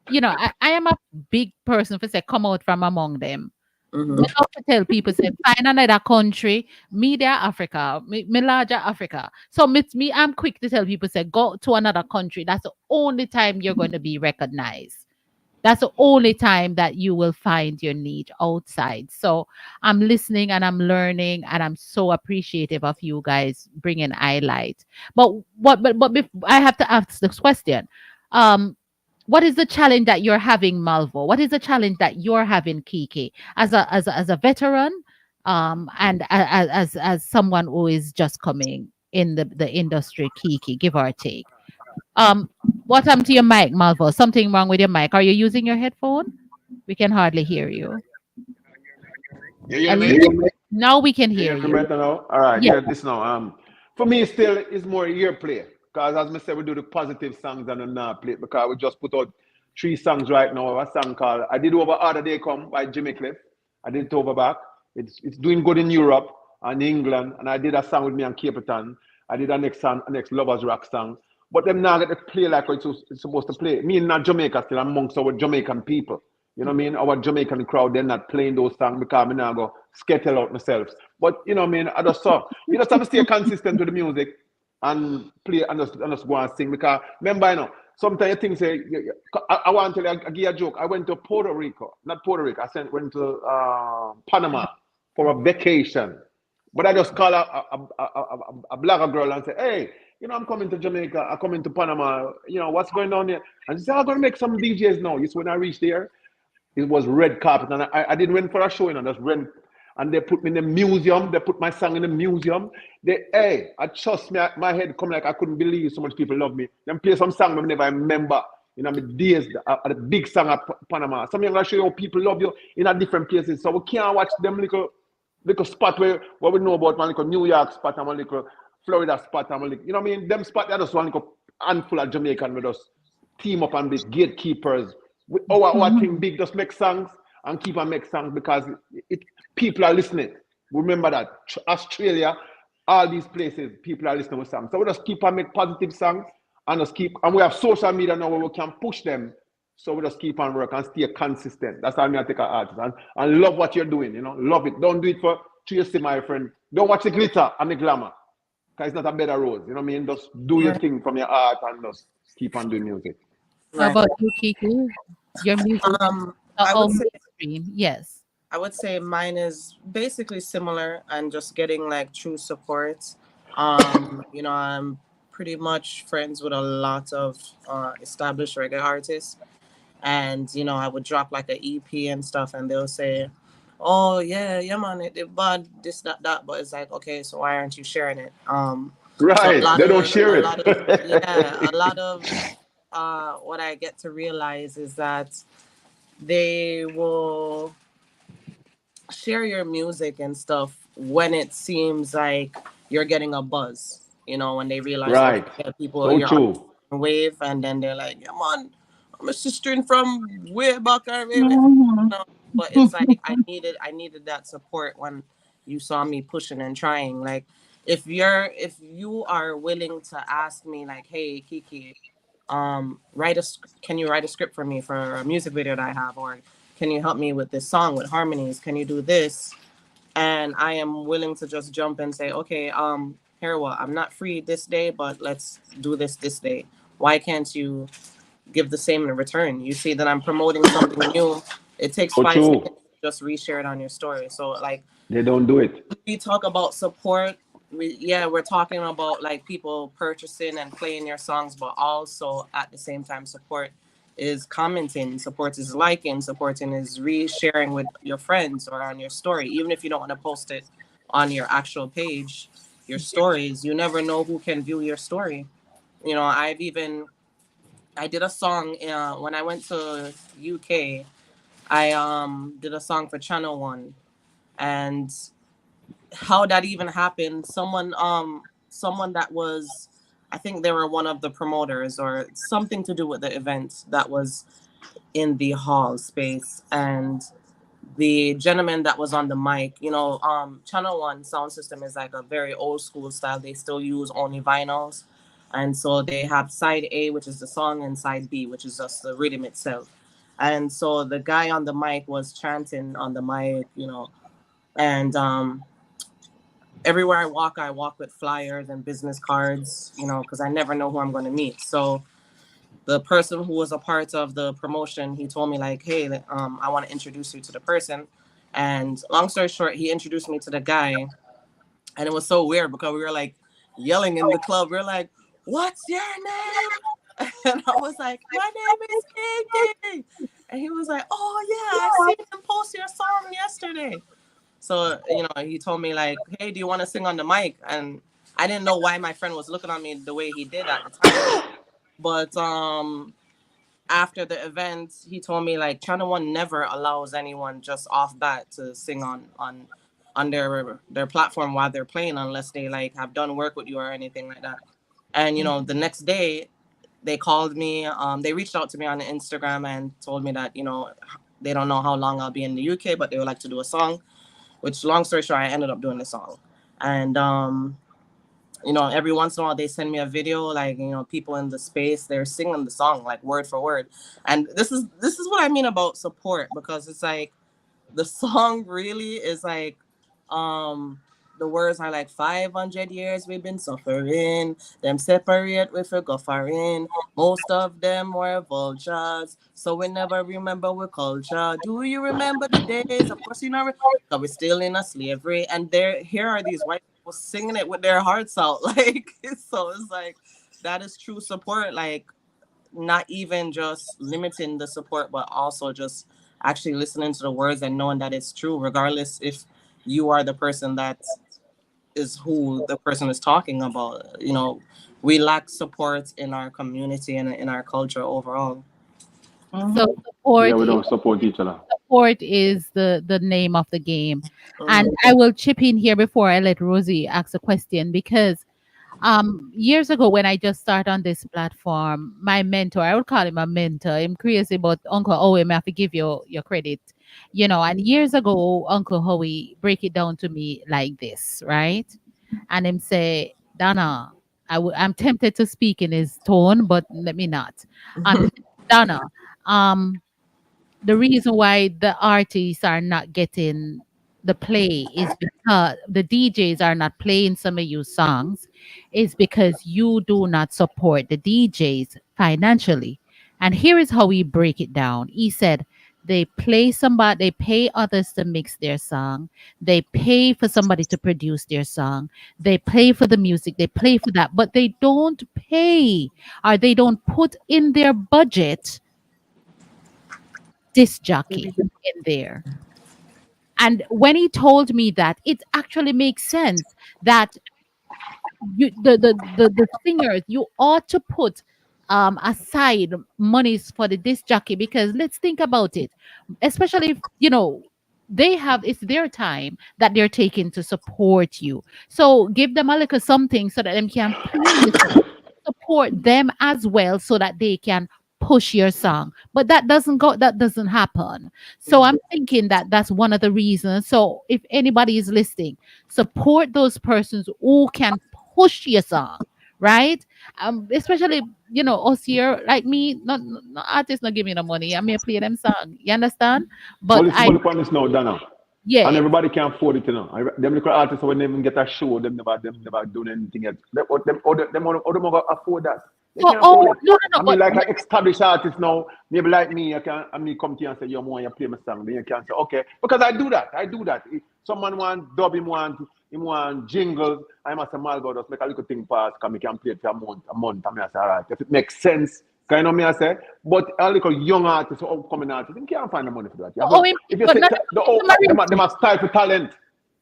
I am a big person for say come out from among them. Me love to tell people say find another country, media Africa, me larger Africa. So I'm quick to tell people say go to another country. That's the only time you're going to be recognized. That's the only time that you will find your niche outside. So I'm listening and I'm learning and I'm so appreciative of you guys bringing highlight. I have to ask this question. Um, what is the challenge that you're having, Malvo? What is the challenge that you're having, Kiki, as a veteran, and as someone who is just coming in the industry, Kiki, give or take. Um, what happened to your mic, Malvo? Something wrong with your mic? Are you using your headphone? We can hardly hear you. You hear At me? least now we can You hear hear me you. better now? All right, Yeah. yeah, this now. For me, still, it's more ear play. Because as I said, we do the positive songs and the not play. Because we just put out 3 songs right now. A song called I Did Over Other Day Come by Jimmy Cliff. I did it over back. It's doing good in Europe and England. And I did a song with me on Cape Town. I did a next song, next Lovers Rock song. But them now get to play like it's supposed to play. Me in not Jamaica still amongst our Jamaican people. You know what I mean? Our Jamaican crowd, they're not playing those songs because I now go skettle out myself. But you know what I mean? I just saw. You just have to stay consistent with the music and play and just go and sing. Because remember, sometimes you think say I want to tell you, I give you a joke. I went to Puerto Rico, not Puerto Rico. Went to Panama for a vacation. But I just call a black girl and say, hey, I'm coming to Jamaica, I'm coming to Panama, what's going on here? And she said, I'm going to make some DJs now. You see, when I reached there, it was red carpet. And I didn't went for a show, just rent. And they put me in the museum. They put my song in the museum. I trust me, my head come like I couldn't believe so much people love me. Them play some song I never remember. My days at the big song at Panama. Some going to show you how people love you in a different places. So we can't watch them little spot where we know about one little New York spot and one little Florida spot and one little, you know what I mean? Them spot they just one little handful of Jamaican with us team up and be gatekeepers. Our thing big, just make songs and keep on make songs because people are listening. Remember that Australia, all these places, people are listening to songs. So we just keep on make positive songs and and we have social media now where we can push them. So we just keep on work and stay consistent. That's how I take an artist and love what you're doing. Love it. Don't do it for Tracy, my friend. Don't watch the glitter and the glamour because it's not a better road. You know what I mean? Just do your thing from your art and just keep on doing music. How about you, Kiki? Your music I would say, mainstream. Yes. I would say mine is basically similar and just getting like true support. I'm pretty much friends with a lot of established reggae artists. And, I would drop like an EP and stuff and they'll say, oh, yeah, man, it bad, this, that. But it's like, okay, so why aren't you sharing it? Right. So they don't share it. A lot of what I get to realize is that they will share your music and stuff when it seems like you're getting a buzz, when they realize right. People so you're true. on wave and then they're like, yeah man, I'm a sister from way back. But it's like I needed that support when you saw me pushing and trying. Like if you are willing to ask me like, hey Kiki, can you write a script for me for a music video that I have, or can you help me with this song with harmonies? Can you do this? And I am willing to just jump and say, okay, here what, I'm not free this day, but let's do this day. Why can't you give the same in return? You see that I'm promoting something new. It takes So 5 minutes true. to just reshare it on your story. So like They don't do it. we talk about support, we're talking about like people purchasing and playing your songs, but also at the same time support is commenting, support is liking, supporting is resharing with your friends or on your story, even if you don't want to post it on your actual page, your stories. You never know who can view your story. You know, I did a song when I went to UK. I did a song for Channel One, and how that even happened, someone that was, I think they were one of the promoters or something to do with the event that was in the hall space, and the gentleman that was on the mic, Channel One sound system is like a very old school style. They still use only vinyls, and so they have side A, which is the song, and side B, which is just the rhythm itself. And so the guy on the mic was chanting on the mic, and everywhere I walk with flyers and business cards, because I never know who I'm going to meet. So the person who was a part of the promotion, he told me like, hey, I want to introduce you to the person. And long story short, he introduced me to the guy. And it was so weird because we were like yelling in the club. We were like, what's your name? And I was like, my name is Kiki. And he was like, oh yeah, I seen him post your song yesterday. So, he told me like, hey, do you want to sing on the mic? And I didn't know why my friend was looking at me the way he did at the time. But after the event, he told me like Channel One never allows anyone just off bat to sing on their platform while they're playing unless they like have done work with you or anything like that. And the next day they called me, they reached out to me on Instagram and told me that, they don't know how long I'll be in the UK, but they would like to do a song. Which, long story short, I ended up doing the song. And every once in a while they send me a video, like, people in the space, they're singing the song like word for word. And this is what I mean about support, because it's like the song really is like, the words are like 500 years we've been suffering, them separate we forgot foreign, most of them were vultures, so we never remember our culture. Do you remember the days? Of course you know, because we're still in a slavery. And here are these white people singing it with their hearts out. Like, so it's like, that is true support. Like, not even just limiting the support, but also just actually listening to the words and knowing that it's true, regardless if you are the person that is who the person is talking about. We lack support in our community and in our culture overall. So Yeah, we don't support each other. support is the name of the game. And I will chip in here before I let Rosie ask a question, because years ago when I just started on this platform, my mentor, I would call him a mentor. I'm crazy, but Uncle Howie, I have to give you your credit. And years ago, Uncle Howie break it down to me like this, right? And him say, Donna, I'm tempted to speak in his tone, but let me not. Donna, um, the reason why the artists are not getting the play is because the DJs are not playing some of your songs, is because you do not support the DJs financially. And here is how we break it down. He said they pay others to mix their song, they pay for somebody to produce their song, they pay for the music, they pay for that, but they don't pay, or they don't put in their budget disc jockey in there. And when he told me that, it actually makes sense that the singers, you ought to put aside monies for the disc jockey, because let's think about it, especially if it's their time that they're taking to support you. So give them a little something so that they can please support them as well, so that they can push your song. But that doesn't happen. So I'm thinking that that's one of the reasons. So if anybody is listening, support those persons who can push your song, right? Especially us here, like me, not artists not give me the money. I may play them song. You understand? But Well, it's I well upon this now, Donna. And yeah. everybody can afford it, you know. Them little artists when they even get a show, them never doing anything else. Them afford that. They Oh, can't afford oh it. no no no. I mean, But like an established artist now, maybe like me, I mean, come to you and say, you want you play my song. Then you can say, okay, because I do that. I do that. If someone want dub, him want jingles. I must say, Malgo, just make a little thing pass, because we can play it for a month. And I say, all right, if it makes sense. Kind of me, I say, but a little young artist or upcoming artist, you can't find the money for that. Yeah, but if you but say not them are style for talent.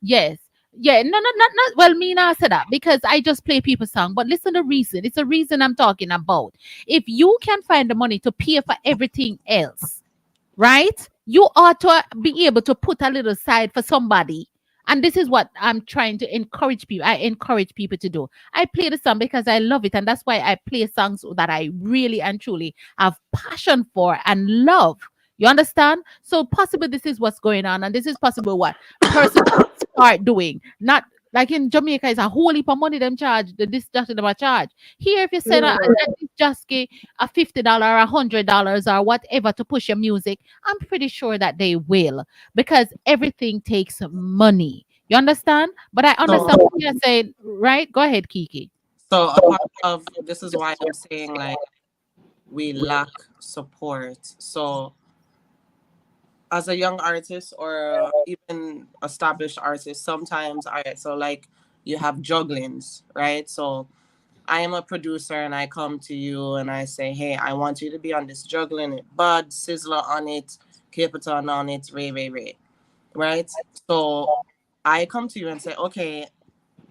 yes. Yeah, no, not well, me not say that because I just play people's song. But listen, the reason it's a reason I'm talking about. If you can find the money to pay for everything else, right? You ought to be able to put a little side for somebody. And this is what I'm trying to encourage people. I encourage people to do. I play the song because I love it. And that's why I play songs that I really and truly have passion for and love. You understand? So possible this is what's going on. And this is possible what person start doing. Not like in Jamaica, it's a whole heap of money them charge, the this just them a charge. Here, if you send a disc jockey a $50 or $100 or whatever to push your music, I'm pretty sure that they will because everything takes money. You understand? But I So understand what you're saying, right? Go ahead, Kiki. so a part of this is why I'm saying like we lack support. So as a young artist or even established artist, sometimes all right, so like you have jugglings, right? So I am a producer and I come to you and I say, hey, I want you to be on this juggling it, Bud, Sizzler on it, Capitan on it, Ray, right? So I come to you and say, okay,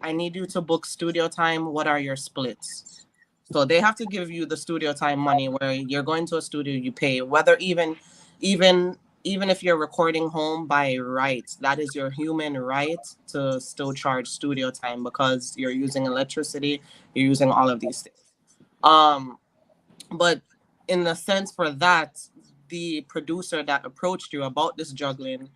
I need you to book studio time. What are your splits? So they have to give you the studio time money where you're going to a studio, you pay, whether even even if you're recording home by right, that is your human right to still charge studio time because you're using electricity, you're using all of these things. Um, but in the sense for that, the producer that approached you about this juggling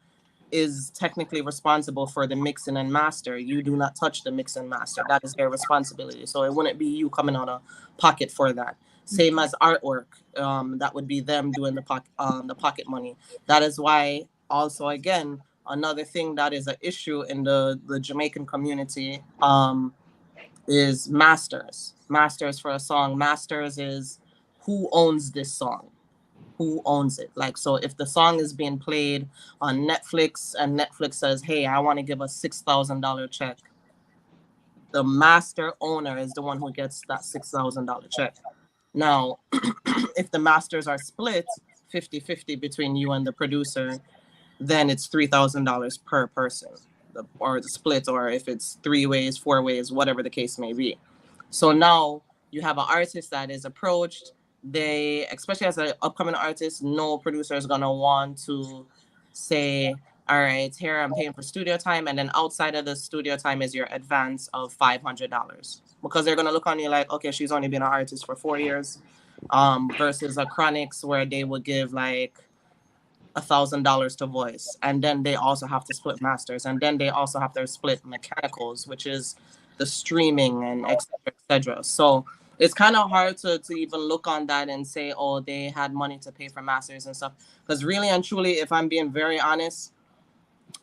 is technically responsible for the mixing and master. You do not touch the mix and master. That is their responsibility. So it wouldn't be you coming out of pocket for that. Same as artwork. That would be them doing the pocket money. That is why also again another thing that is an issue in the Jamaican community is masters. Masters for a song. Masters is who owns this song, who owns it. Like, so if the song is being played on Netflix and Netflix says, hey, I want to give a $6,000 check, the master owner is the one who gets that $6,000 check. Now, if the masters are split 50-50 between you and the producer, then it's $3,000 per person, or the split, or if it's 3 ways, 4 ways, whatever the case may be. So now you have an artist that is approached. They, especially as an upcoming artist, no producer is gonna want to say, all right, here I'm paying for studio time, and then outside of the studio time is your advance of $500, because they're gonna look on you like, okay, she's only been an artist for 4 years, versus a Chronics where they would give like $1,000 to voice, and then they also have to split masters, and then they also have to split mechanicals, which is the streaming and etc. So it's kind of hard to even look on that and say, oh, they had money to pay for masters and stuff, because really and truly, if I'm being very honest,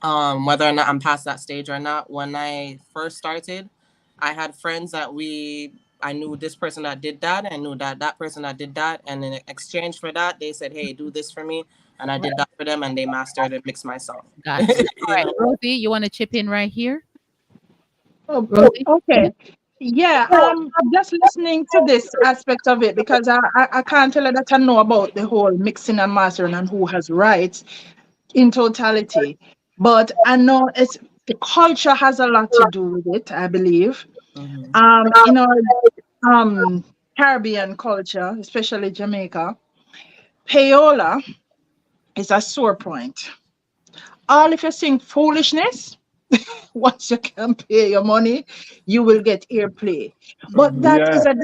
whether or not I'm past that stage or not, when I first started, I had friends that I knew this person that did that, and knew that person that did that, and in exchange for that, they said, hey, do this for me, and I did that for them, and they mastered and mixed my song. Got you. All You right, know? Rosie, you want to chip in right here? Oh, Rosie? okay. Yeah, just listening to this aspect of it because I can't tell you that I know about the whole mixing and mastering and who has rights in totality. But I know it's the culture has a lot to do with it, I believe. Mhm. In our Caribbean culture, especially Jamaica, payola is a sore point. All if you sing foolishness, once you can pay your money, you will get airplay. But Mhm. that is Yeah, a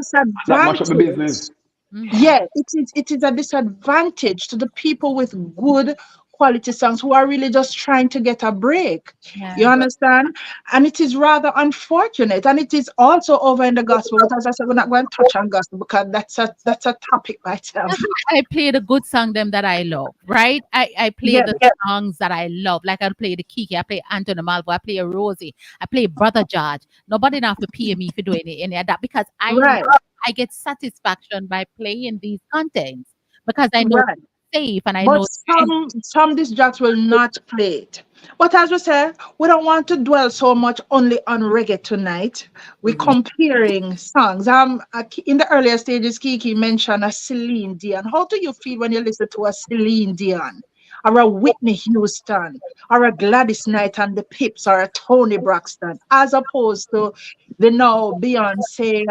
that much of the disadvantage. business. Mhm. Yeah, it is a disadvantage to the people with good quality songs who are really just trying to get a break. Yeah. You understand? And it is rather unfortunate. And it is also over in the gospel. But as I said, we're not going to touch on gospel because that's a topic by itself. I play the good song them that I love, right? I play Yeah. the songs that I love. Like I play the Kiki, I play Anthony Malvo, I play Rosie, I play Brother George. Nobody have to pay me for doing any of that because Right. I get satisfaction by playing these contents because I know Right. it's safe and I But know some disc jockeys will not play it. But as we say, we don't want to dwell so much only on reggae tonight. We're Mhm. comparing songs. In the earlier stages, Kiki mentioned a Celine Dion. How do you feel when you listen to a Celine Dion, or a Whitney Houston, or a Gladys Knight and the Pips, or a Tony Braxton, as opposed to the now Beyonce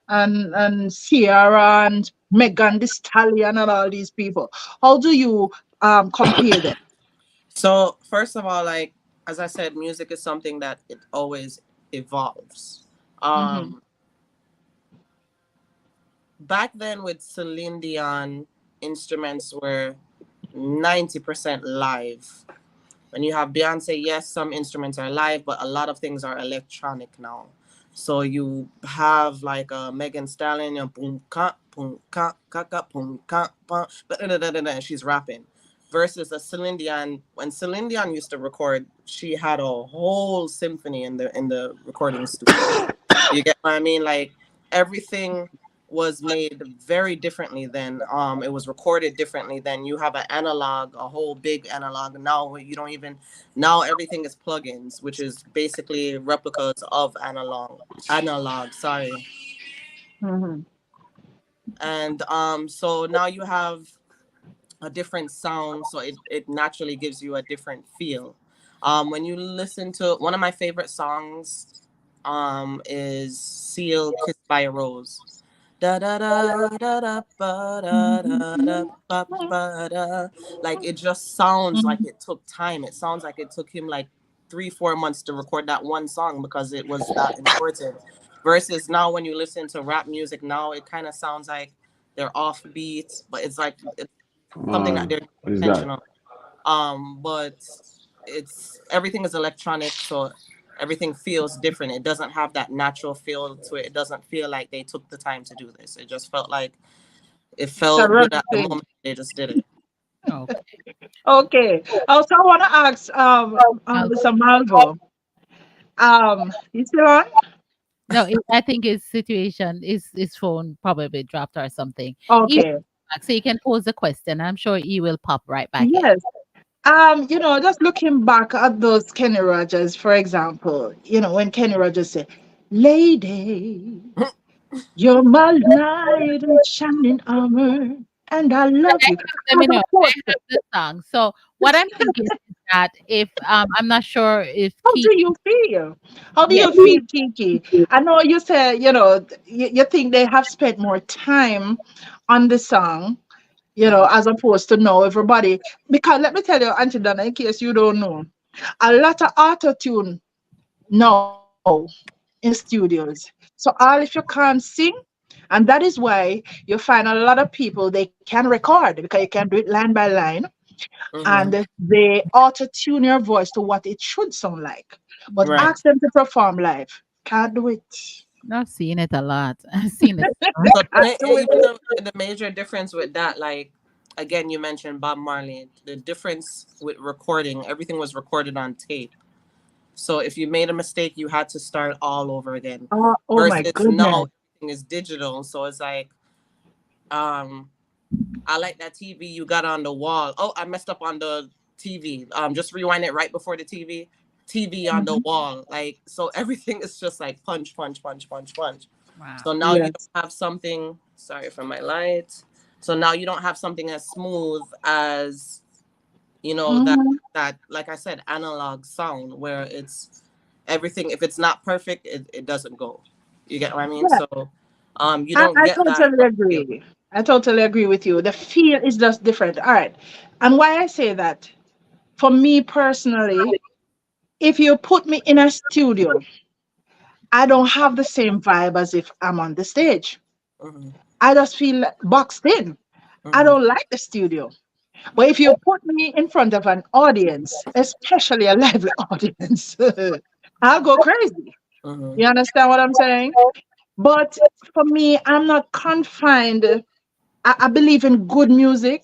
and Sierra and Megan Thee Stallion and all these people? How do you compare them? So first of all, like as I said, music is something that it always evolves. Mm-hmm. Back then with Celine Dion, instruments were 90% live. When you have Beyonce, yes, some instruments are live, but a lot of things are electronic now. So you have like a Megan Stallion, boom ka boom ka pa, she's rapping. Versus a Celine Dion. When Celine Dion used to record, she had a whole symphony in the recording studio. You get what I mean? Like everything was made very differently then. It was recorded differently then. You have an analog, a whole big analog. Now you don't even. Now everything is plugins, which is basically replicas of analog. Analog, sorry. Mm-hmm. And so now you have a different sound, so it naturally gives you a different feel. When you listen to one of my favorite songs, is Seal Kissed by a Rose. Da da da da da ba da da da ba ba da. Like it just sounds like it took time. It sounds like it took him like 3-4 months to record that one song because it was that important. Versus now when you listen to rap music now, it kind of sounds like they're offbeat, but it's like it's something that they're What is that? intentional. But it's everything is electronic, so everything feels different. It doesn't have that natural feel to it. It doesn't feel like they took the time to do this. It just felt like it It's a felt good rugged at the thing. moment. They just did it. okay. Okay. Also, I want to ask Mr. Malvo. You still on? No, I think his situation his phone probably dropped or something. He Okay. back, so you can pose the question. I'm sure he will pop right back in. Yes. Just looking back at those Kenny Rogers, for example, when Kenny Rogers said, "Lady, you're my knight in shining armor, and I love you." Let me As know. I opposed to, have the song. So what I'm thinking is that if I'm not sure if how Keith, do you feel? How do yeah, you feel, Kiki? I know you say, you think they have spent more time on the song, as opposed to know everybody. Because let me tell you, Auntie Donna, in case you don't know, a lot of auto tune now in studios. So all if you can't sing, and that is why you find a lot of people they can record because you can do it line by line, Mm-hmm. and they auto tune your voice to what it should sound like. But Right. ask them to perform live, can't do it. I've seen it a lot. I've seen it. So Can't do even it. the major difference with that, like again, you mentioned Bob Marley. The difference with recording, everything was recorded on tape. So if you made a mistake, you had to start all over again. Oh my Versus now goodness. everything is digital. So it's like, um, I like that TV you got on the wall. Oh, I messed up on the TV. Just rewind it right before the TV. TV on the Mhm. wall. Like so everything is just like punch, punch, punch, punch, punch. Wow. So now you Yes. don't have something, sorry for my light. So now you don't have something as smooth as, that Mhm. that like I said, analog sound where it's everything, if it's not perfect, it doesn't go. You get what I mean? Yeah, So you I, don't I get that totally feel. agree. I totally agree with you. The feel is just different. All right. And why I say that, for me personally, if you put me in a studio, I don't have the same vibe as if I'm on the stage. Hmm. I just feel boxed in. I Hmm. don't like the studio. But if you put me in front of an audience, especially a lively audience, I'll go crazy. Mm-hmm. You understand what I'm saying? But for me, I'm not confined. I believe in good music,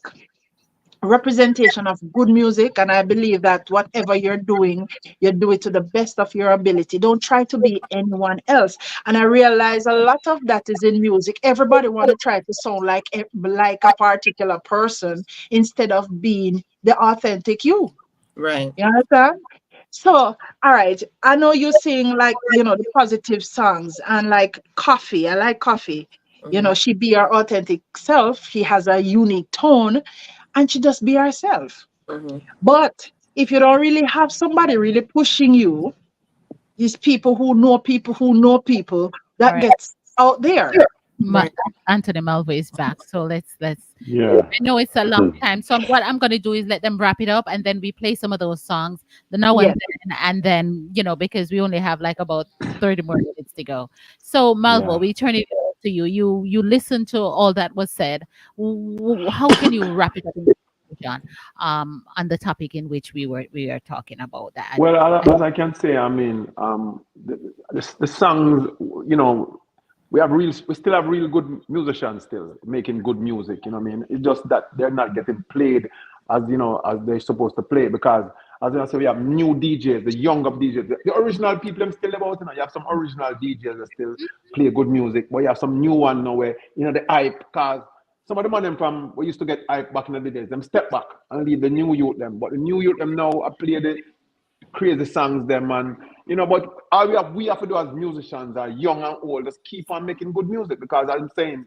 representation of good music, and I believe that whatever you're doing, you do it to the best of your ability. Don't try to be anyone else. And I realize a lot of that is in music. Everybody want to try to sound like a particular person instead of being the authentic you. Right. You understand? So, all right, I know you sing like, the positive songs and like Coffee. I like Coffee. Mm-hmm. She be her authentic self. She has a unique tone and she just be herself. Mm-hmm. But if you don't really have somebody really pushing you, these people who know people, All that right. gets out there. Right. Anthony Malvo is back. So let's Yeah. I know it's a long time. So what I'm gonna do is let them wrap it up and then we play some of those songs, the now and Yes, then, and then, because we only have like about 30 more minutes to go. So Malvo, Yeah. we turn it over to you. You listen to all that was said. How can you wrap it up in conclusion, on the topic in which we are talking about that? Well, as I can say, I mean, the songs, we still have real good musicians still making good music. You know what I mean? It's just that they're not getting played as they're supposed to play because, as I say, we have new DJs, the younger DJs, the original people them still about. You have some original DJs that still play good music, but you have some new one now where the hype cause. Some of the man them from we used to get hype back in the days, them step back and leave the new youth them. But the new youth them now I play the crazy songs them and but all we have to do as musicians are young and old, just keep on making good music because I'm saying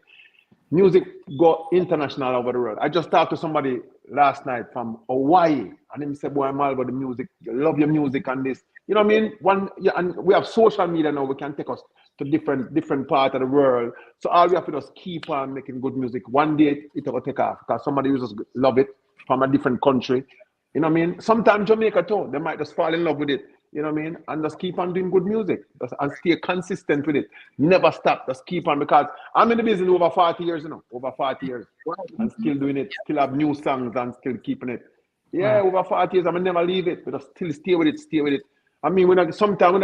music go international over the world. I just talked to somebody last night from Hawaii, and him said, "Boy, I'm all about the music. You love your music and this. You know what I mean? And we have social media now. We can take us to different part of the world. So all we have to do is keep on making good music. One day it will take off because somebody who just love it from a different country. You know what I mean? Sometimes Jamaica too, they might just fall in love with it. You know what I mean? And just keep on doing good music and stay consistent with it. Never stop. Just keep on because I'm in the business over 40 years, over 40 years. And still doing it, still have new songs and still keeping it. Yeah, over 40 years, I'm never leave it. But just still stay with it. I mean, sometimes we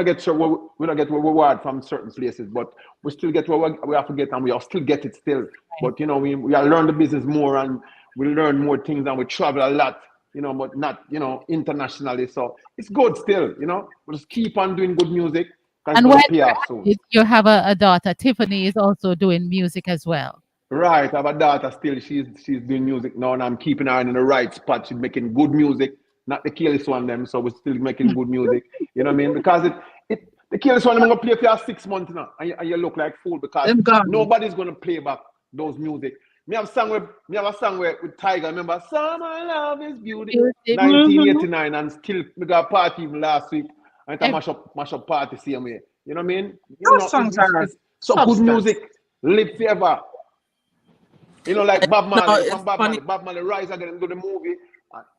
don't get reward from certain places, but we still get what we have to get and we all still get it still. But we are learn the business more and we learn more things and we travel a lot. But not, internationally. So it's good still, we just keep on doing good music because it's And going when to pay off soon. you have a daughter, Tiffany is also doing music as well. Right. I have a daughter still. She's doing music now and I'm keeping her in the right spot. She's making good music, not the careless one them. So we're still making good music. You know what I mean? Because the careless one I'm gonna play for you 6 months now. And you look like fool because them gone. nobody's gonna play back those music. Me have a song with Tiger. Remember, Summer Love is Beauty, Mhm. 1989, and still we got a party even last week. And it's a Ev- mash up party same way. You know what I mean? Those songs are It's so good substance. music. Live forever. Like Bob No, Marley, it's from Bob funny. Marley. Bob Marley rise again and do the movie.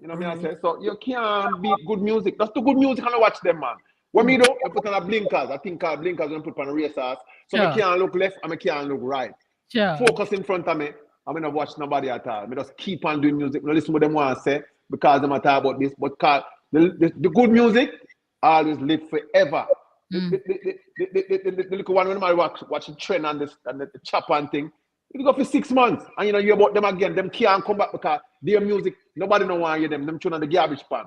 You know what I mean? I say, so you can't beat good music. Just do good music and watch them, man. What me do? I put on a blinkers. I think blinkers when I put on a racers. So I Sure, can't look left and I can't look right. sure. Focus in front of me. I'm gonna watch nobody at all. I just keep on doing music. I listen what them want to say because them talk about this. But the good music always live forever. Mm. The little one when I watch the trend and this and the chop and thing. It go for 6 months, and you hear about them again. Them can't come back because their music nobody no want to hear them. Them tune on the garbage pan.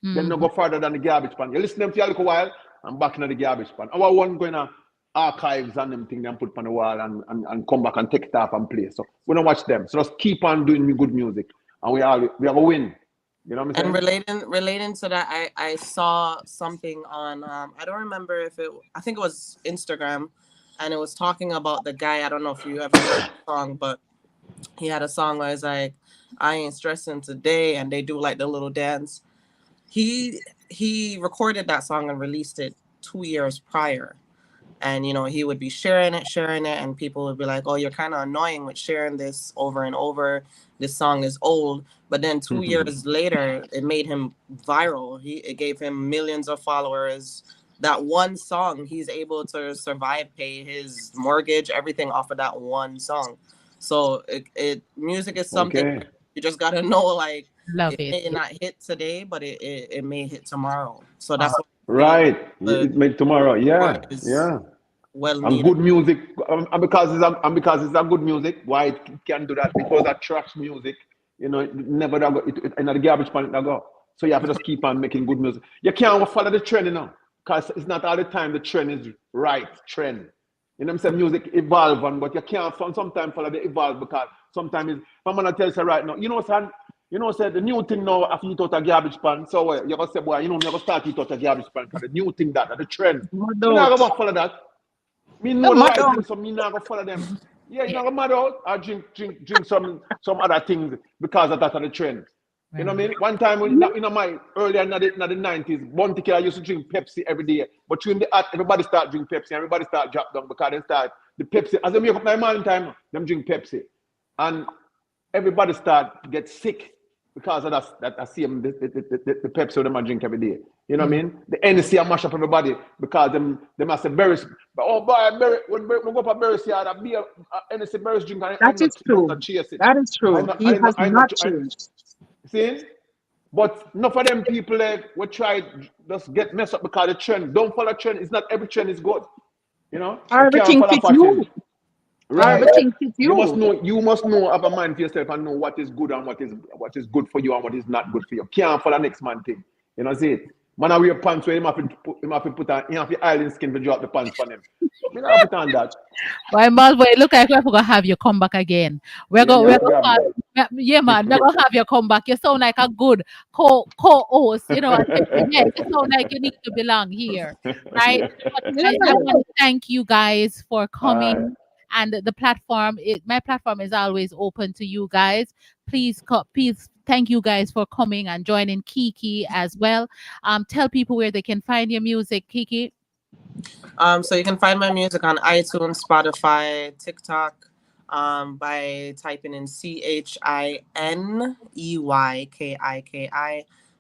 Them no Mhm. go further than the garbage pan. You listen to them for a little while, and back into the garbage pan. Our one going to archives and them thing them put on the wall and come back and take it off and play. So we don't watch them. So just keep on doing good music, and we have a win. You know what I'm And saying? relating to that, I saw something on I don't remember if I think it was Instagram, and it was talking about the guy. I don't know if you ever heard the song, but he had a song where it's like, I ain't stressing today, and they do like the little dance. He recorded that song and released it 2 years prior. And he would be sharing it, and people would be like, oh, you're kind of annoying with sharing this over and over. This song is old. But then 2 years later, it made him viral. It gave him millions of followers. That one song, he's able to survive, pay his mortgage, everything off of that one song. So music is something Okay. you just gotta know, like, Love it it. may not hit today, but it may hit tomorrow. So that's what Right. It made tomorrow. Yeah. Yeah. well And needed. good music, and because it's a good music, why it can do that? Because that trash music, you know, it never that go, it in the garbage pan that go. So you have to just keep on making good music. You can't follow the trend, you know, because it's not all the time the trend is right trend. You know what I'm saying? Music evolve, but you can't sometimes follow the evolve because sometimes it's, I'm gonna tell you right now, you know, son, you know, say the new thing now after you eat out a garbage pan, so you're gonna say, boy, you know, I'm gonna start eat out a garbage pan because the new thing that the trend. No You're not doubt. gonna follow that. Me know the right thing, so me not gonna follow them. Yeah, you're not gonna mad out. I drink some other things because of that of the trend. You know what I mean? One time, when, you know, my earlier in the 90s, one ticket I used to drink Pepsi every day. But during the everybody start drink Pepsi, everybody start drop down because they start the Pepsi. As they make up my morning time, them drink Pepsi, and everybody start get sick because of that. I see them the Pepsi them I drink every day. You know what I mean? The NC I mash up everybody because them must say berries. But oh boy, berry, when we go up a berries yard, I be a NC berries drink and That is true. not chase it. That is true. He has not changed. See? But enough of them people will try just get messed up because the trend. Don't follow trend. It's not every trend is good. You know? Everything fits you. Right. Everything fits you. You must know, have a mind for yourself and know what is good and what is good for you and what is not good for you. Can't follow next man thing. You know, see it? Man, I wear pants where him have to put on, he have to island skin to drop the pants for him. Me not put on that. Why, Malvo, it look like we're gonna have you come back again. We're man, we're gonna have you come back. You sound like a good co-host, you know. Yes, you sound like you need to belong here, right? I want to thank you guys for coming. And the platform, my platform is always open to you guys. Please thank you guys for coming and joining Kiki as well. Tell people where they can find your music, Kiki. So you can find my music on iTunes, Spotify, TikTok, by typing in ChineYKIKI,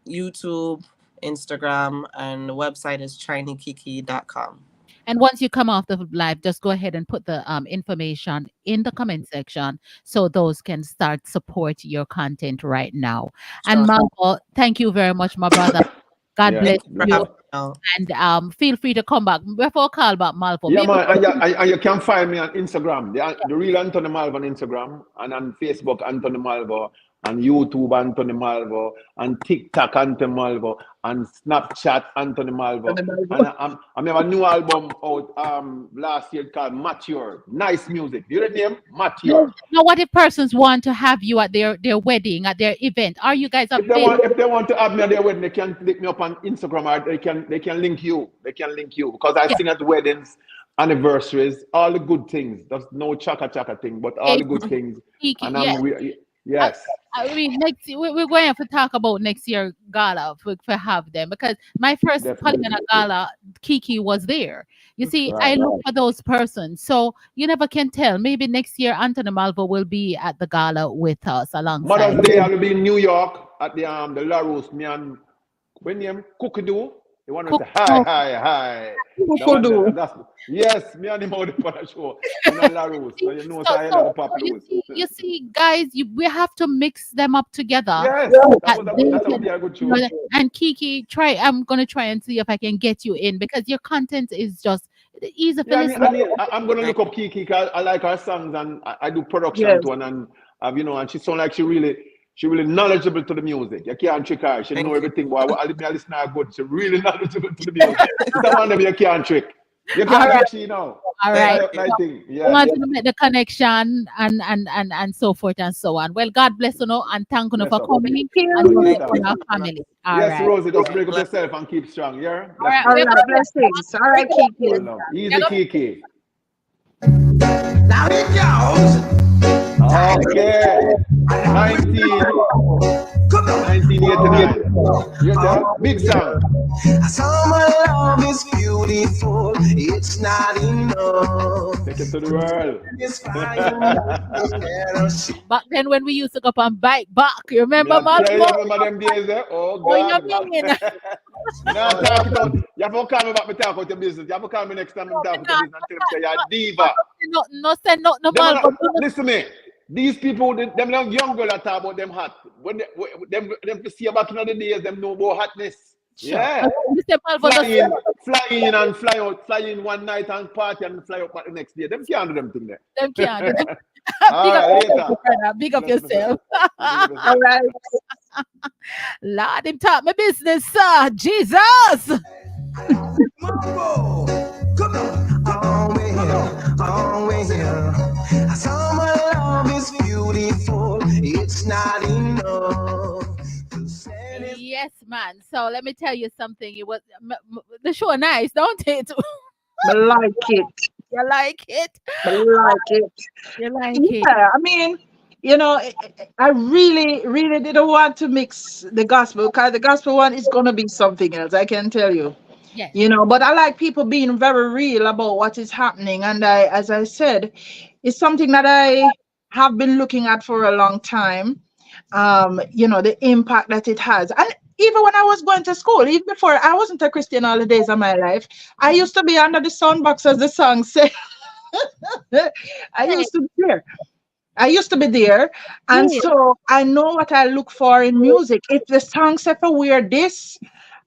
YouTube, Instagram, and the website is chinykiki.com. And once you come off the live, just go ahead and put the information in the comment section so those can start support your content right now. Sure. And Malvo, thank you very much, my brother. God bless you. And feel free to come back. Before I call back Malvo. Yeah, man, and you can find me on Instagram. The real Anthony Malvo on Instagram, and on Facebook, Anthony Malvo, on YouTube, Anthony Malvo, and TikTok, Anthony Malvo, and Snapchat, Anthony Malvo. And I have a new album out last year called Mature. Nice music. Do you read the name? Mature. Now, what if persons want to have you at their wedding, at their event? Are you guys available? If they want to have me at their wedding, they can click me up on Instagram, or they can link you. They can link you because I sing at weddings, anniversaries, all the good things. There's no chaka thing, but all the good things. And yes. I mean, next year, we're going to talk about next year gala for have them, because my first Polyana gala, Kiki was there. You see, I look for those persons, so you never can tell. Maybe next year Anthony Malvo will be at the gala with us alongside. Mother's Day, I will be in New York at the La Rose. Me and when name Cookadoo. They want to say hi. Yes, me and him out for the show. You see, guys, we have to mix them up together. Yes, that would be a good show. And Kiki, I'm gonna try and see if I can get you in, because your content is just easy to listen. I'm gonna look up Kiki because I like her songs, and I do production to one, and and she sounds like she really knowledgeable to the music. You can't trick her. She know everything. Boy, I listen to her good. She's really knowledgeable to the music. It's the one that you can't trick. You can't trick she now. All right. I want to make the connection and so forth and so on. Well, God bless you and thank you for coming. And for our family. All yes, right. Rosie, just break up yourself and keep strong. Yeah. All right. Blessings. All right, Kiki. Easy, Kiki. Now it goes. Okay. 1989. Big song. Summer love is beautiful. It's not enough. Take it to the world. Back then, when we used to go up and bike back, you remember, man? Yeah, remember them days there? Oh, God. Now, talk about, you have to call me back and talk about your business. You have to call me next time and talk about your business and tell me you're a diva. No, say no, man. Listen to me. These people, them young girl that talk about them hot. When them see about in the days, them know about hotness. Sure. Yeah. Mr. Malvo, Fly in and fly out, fly in one night and party and fly out the next day. Them can't do them thing there. them can't. All right, later. Big up yourself. All right. Lord, him talk my business, sir. Jesus. Mambo, come on, always here. Summer love is beautiful. It's not enough. Yes, man. So let me tell you something. It was the show nice, don't it? I like it. You like it? I like it. You like it? Yeah, I mean, you know, I really, really didn't want to mix the gospel because the gospel one is gonna be something else. I can tell you. Yes. You know, but I like people being very real about what is happening, and as I said, it's something that I have been looking at for a long time. You know, the impact that it has, and even when I was going to school, even before I wasn't a Christian all the days of my life, I used to be under the sound box as the song say. I used to be there. I used to be there, and so I know what I look for in music. If the song said for wear this,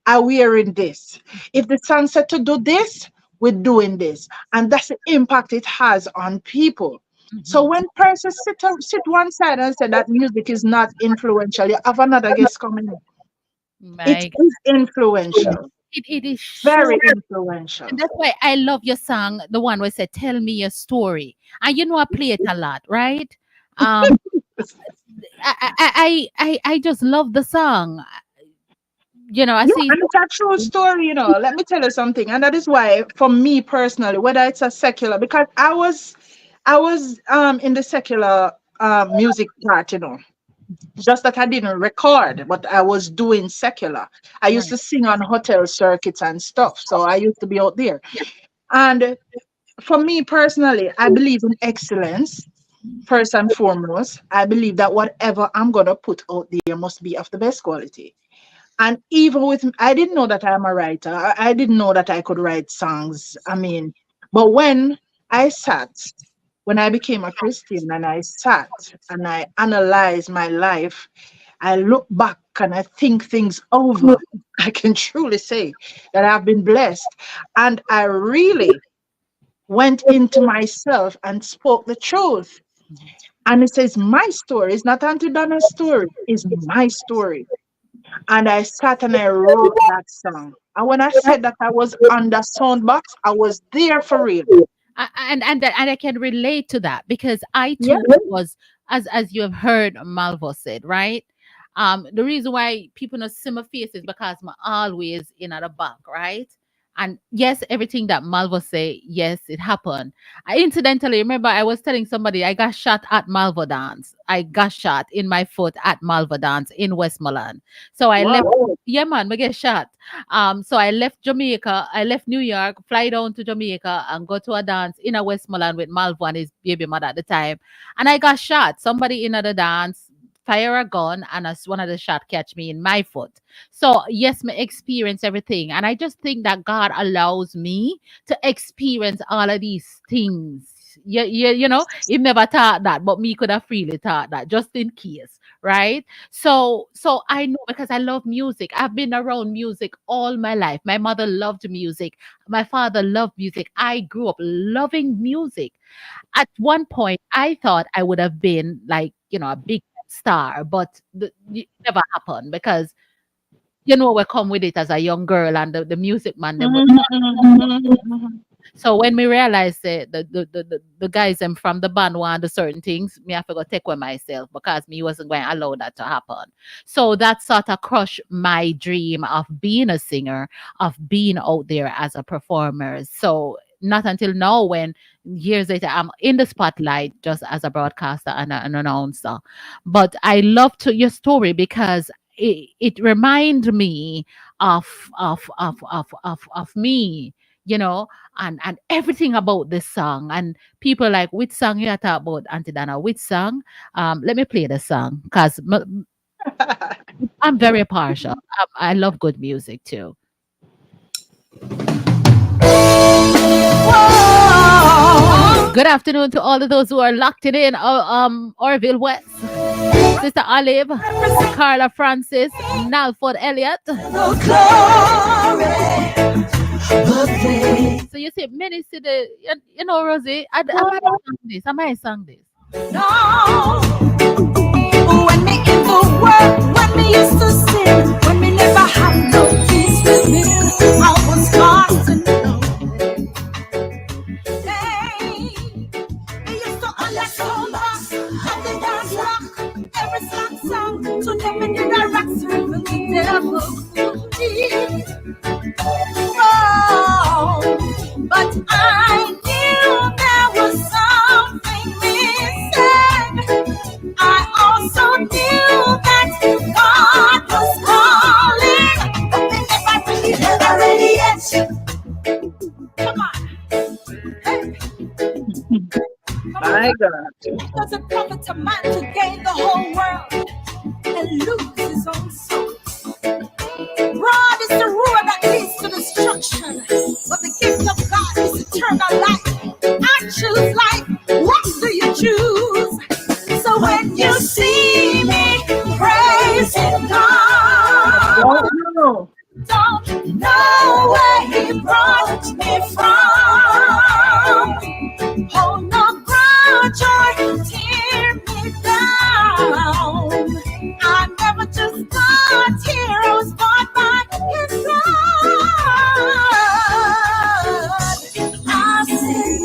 are wearing this. If the song said to do this, we're doing this. And that's the impact it has on people. So when persons sit one side and say that music is not influential, you have another guest coming in. It is influential. It is very influential. And that's why I love your song, the one where said, "Tell me your story." And you know I play it a lot, right? I just love the song. You know, I see. And it's a true story, you know. Let me tell you something, and that is why, for me personally, whether it's a secular, because I was in the secular music part, you know, just that I didn't record, but I was doing secular. I used to sing on hotel circuits and stuff, so I used to be out there. And for me personally, I believe in excellence. First and foremost, I believe that whatever I'm gonna put out there must be of the best quality. And even with, I didn't know that I'm a writer. I didn't know that I could write songs. I mean, but when I became a Christian and I sat and I analyzed my life, I look back and I think things over. I can truly say that I've been blessed. And I really went into myself and spoke the truth. And it says, my story is not Aunty Donna's story, it's my story. And I sat and I wrote that song. And when I said that I was on the soundbox, I was there for real. And I can relate to that because I too was, as you have heard Malvo said, right? The reason why people not see my face is because I'm always in at the back, right? And yes, everything that Malvo say, yes, it happened. I incidentally remember I was telling somebody I got shot at Malvo dance. I got shot in my foot at Malvo dance in Westmoreland. So I left. Yeah, man, I get shot. So I left Jamaica. I left New York, fly down to Jamaica, and go to a dance in a Westmoreland with Malvo and his baby mother at the time. And I got shot. Somebody in the dance fire a gun, and as one of the shot catch me in my foot. So yes, me experience everything, and I just think that God allows me to experience all of these things. You know, he never thought that, but me could have freely thought that just in case, right? So I know because I love music. I've been around music all my life. My mother loved music. My father loved music. I grew up loving music. At one point, I thought I would have been like, you know, a big star, but it never happened because you know we come with it as a young girl and the music man them so when we realized the guys them from the band want the certain things, me have to go take with myself because me wasn't going to allow that to happen. So that sort of crushed my dream of being a singer, of being out there as a performer. So not until now, when years later I'm in the spotlight just as a broadcaster and an announcer. But I love your story because it reminds me of me, you know, and everything about this song. And people like, which song you talk about, Aunty Donna? Which song? Let me play the song because I'm very partial. I love good music too. Whoa. Good afternoon to all of those who are locked in Orville West. Sister Olive, Carla Francis, Nalford Elliott. So you see, many see you know, Rosie, I might have sung this. I might have sung this. No. When me in the world, when me used to sin, when me never had no peace within, I was lost and lonely. Hey, me used to understand us, and the dance rock, every song, to them in the rocks, with the devil. Oh, but I knew there was something missing. I also knew that God was calling, but they never ready yet. Come on. Hey. My God. Does it profit a man to gain the whole world and lose his own soul? Broad is the road that leads to destruction, but the gift of God is eternal life. I choose life. What do you choose? So when you see me praising God, don't know where He brought me from. Hold no grudge or tear me down. I never just got here, I was bought by His blood. I sing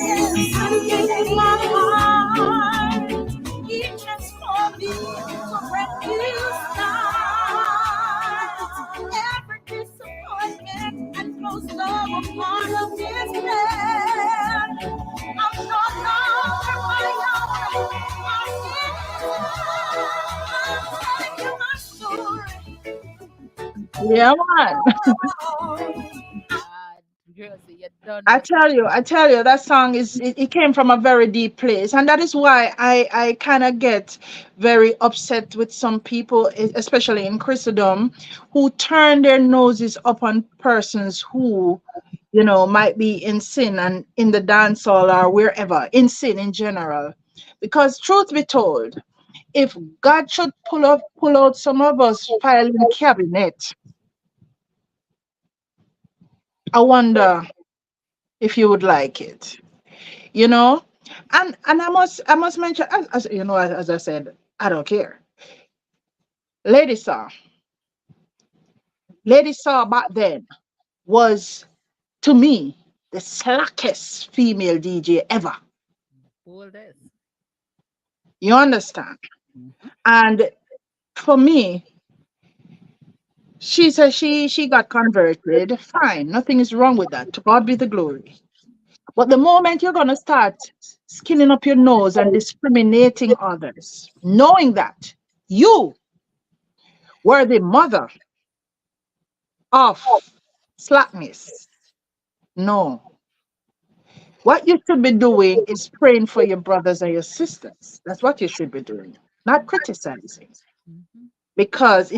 in my heart. He transformed me to a brand new start. Every disappointment and closed love a part of His plan. I'm no longer my own. I'm telling you my story. Yeah, man. I tell you, that song it came from a very deep place, and that is why I kind of get very upset with some people, especially in Christendom, who turn their noses upon persons who, you know, might be in sin and in the dance hall or wherever, in sin in general. Because truth be told, if God should pull out some of us filing cabinet, I wonder if you would like it. You know, and I must mention, as you know, as I said, I don't care. Lady Saw, Lady Saw back then was, to me, the slackest female DJ ever. You understand? And for me, she said she got converted. Fine, nothing is wrong with that. To God be the glory. But the moment you're gonna start skinning up your nose and discriminating others, knowing that you were the mother of slackness, no. What you should be doing is praying for your brothers and your sisters. That's what you should be doing, not criticizing, because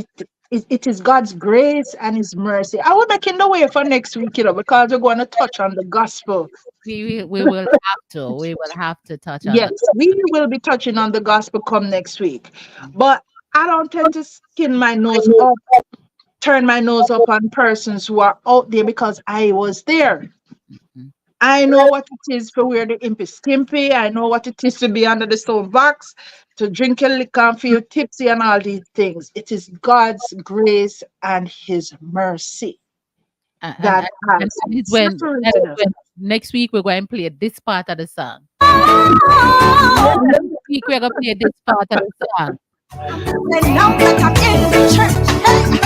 it is God's grace and His mercy. I will making the way for next week, you know, because we're going to touch on the gospel. We will have to. We will have to touch on Yes, we will be touching on the gospel come next week. But I don't tend to skin my nose up, turn my nose up on persons who are out there because I was there. I know what it is to wear the impy skimpy. I know what it is to be under the stone box, to drink a liquor and feel tipsy and all these things. It is God's grace and His mercy that has that is when next week we're going to play this part of the song. Next week we're going to play this part of the song. And now that I'm in the church, hey,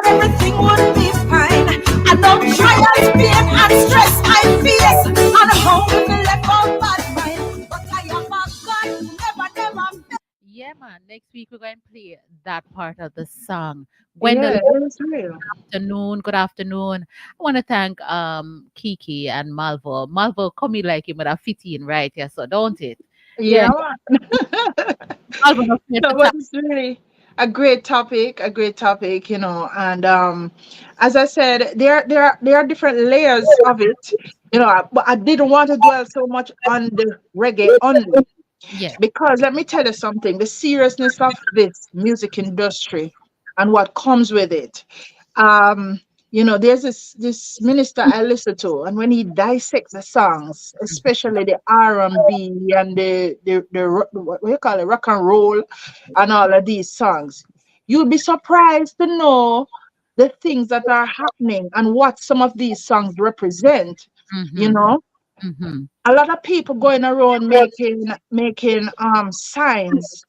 everything would be fine. I know trials, pain, and stress I face, and home with the left out bad mind. But I am a God, never. Yeah, man. Next week we're going to play that part of the song. Good afternoon. I want to thank Kiki and Malvo. Malvo coming like him with a 15 right here, so don't it? Yeah. Malvo, So what is really A great topic, a great topic, you know, and as I said, there are different layers of it, you know, but I didn't want to dwell so much on the reggae only Yeah. because let me tell you something, the seriousness of this music industry and what comes with it. um you know, there's this minister I listen to, and when he dissects the songs, especially the R&B and what do you call it, rock and roll, and all of these songs, you'll be surprised to know the things that are happening and what some of these songs represent. You Mm-hmm. know, Mm-hmm. a lot of people going around making signs,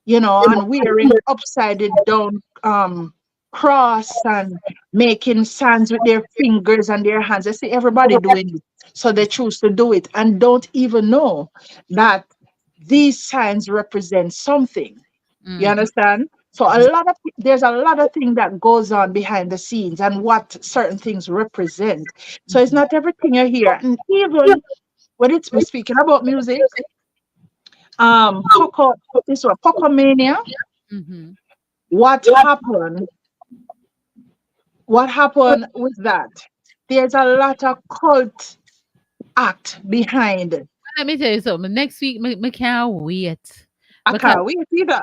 you know, and wearing upside down cross and making signs with their fingers and their hands. I see everybody doing it. So they choose to do it and don't even know that these signs represent something. You Mm-hmm. understand? So there's a lot of thing that goes on behind the scenes and what certain things represent. So it's not everything you hear. And even when it's we're speaking about music, Poco, this was Poco Mania. Mm-hmm. What happened? What happened with that? There's a lot of cult act behind it. Let me tell you something. Next week, me can't wait I because can't wait either.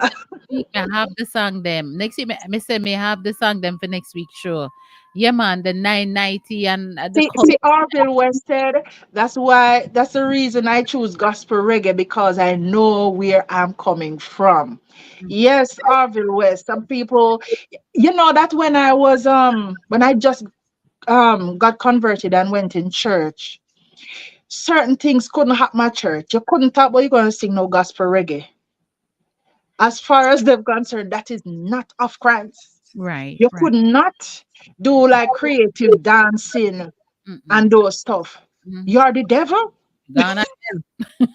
week I have the song them. Next week, me say me have the song them for next week. Sure. Yeah, man. The 990 and the See, Orville West said that's the reason I choose gospel reggae because I know where I'm coming from. Yes, Orville West. Some people, you know, that when I just got converted and went in church, certain things couldn't happen at church. You couldn't talk about you're gonna sing no gospel reggae. As far as they're concerned, that is not of Christ. right, You right. could not do like creative dancing Mm-mm. and those stuff. Mm-hmm. You're the devil. Gonna hell.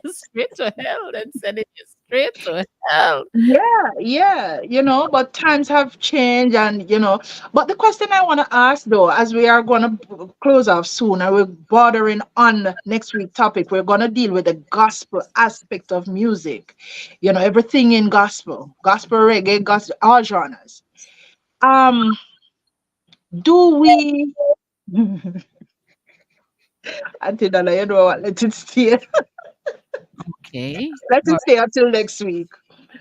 Straight to hell. Then send it you straight to hell. Yeah, yeah, you know, but times have changed, and you know, but the question I want to ask though, as we are going to close off soon, and we're bordering on next week topic, we're going to deal with the gospel aspect of music, you know, everything in gospel reggae, gospel, all genres. Um, do we, Auntie Donna, you know what? Let it stay. Okay. Let All it stay until next week.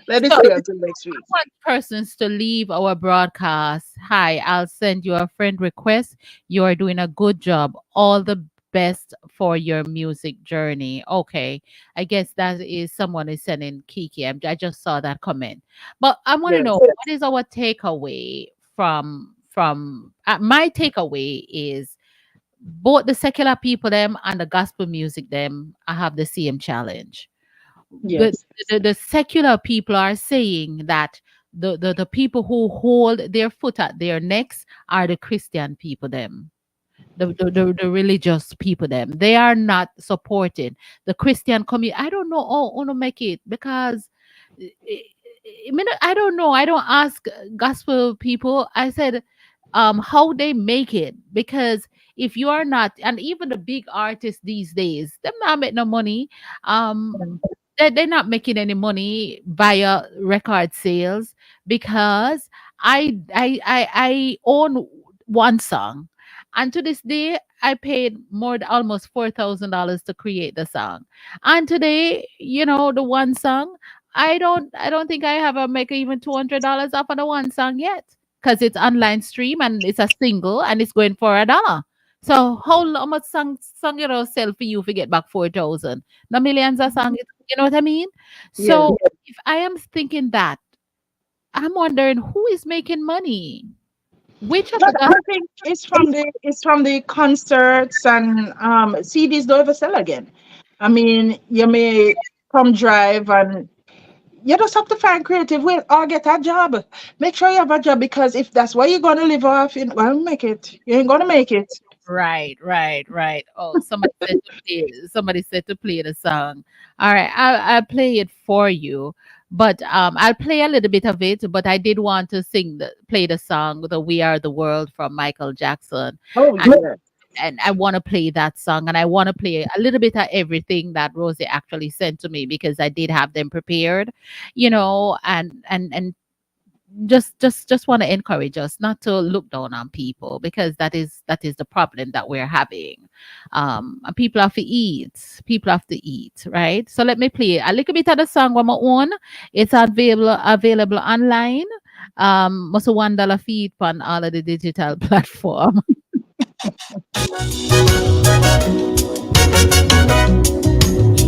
Let it right. stay until next week. Want persons to leave our broadcast. Hi, I'll send you a friend request. You are doing a good job. All the best for your music journey. Okay, I guess that is someone is sending Kiki. I just saw that comment, but I want to know Yes. what is our takeaway from my takeaway is both the secular people them and the gospel music them. I have the same challenge. the, Yes. the secular people are saying that the people who hold their foot at their necks are the Christian people them, the religious people them. They are not supporting the Christian community. I don't know how to make it because I mean, I don't know. I don't ask gospel people. I said how they make it because if you are not, and even the big artists these days, them not make no money. Um they're not making any money via record sales because I own one song, and to this day I paid more than almost $4,000 to create the song, and today the one song I don't think I have a make even $200 off of the one song yet because it's online stream and it's a single and it's going for $1. So how much song sell for you if you get back 4,000? The millions of songs, you know what I mean? Yes. So if I am thinking that, I'm wondering who is making money? Which of But the guys? I think it's from the concerts and CDs don't ever sell again. I mean, you may come drive and you just have to find creative way or get a job. Make sure you have a job because if that's what you're gonna live off, you well make it. You ain't gonna make it. Right, right, right. Oh, somebody said to play the song. All right, I'll play it for you. But I'll play a little bit of it, but I did want to play the song, the We Are the World from Michael Jackson. Oh yeah. And I want to play that song and I want to play a little bit of everything that Rosie actually sent to me because I did have them prepared, and just want to encourage us not to look down on people, because that is the problem that we're having. And people have to eat. People have to eat, right? So let me play a little bit of the song on my own. It's available online. Must $1 feed on all of the digital platform.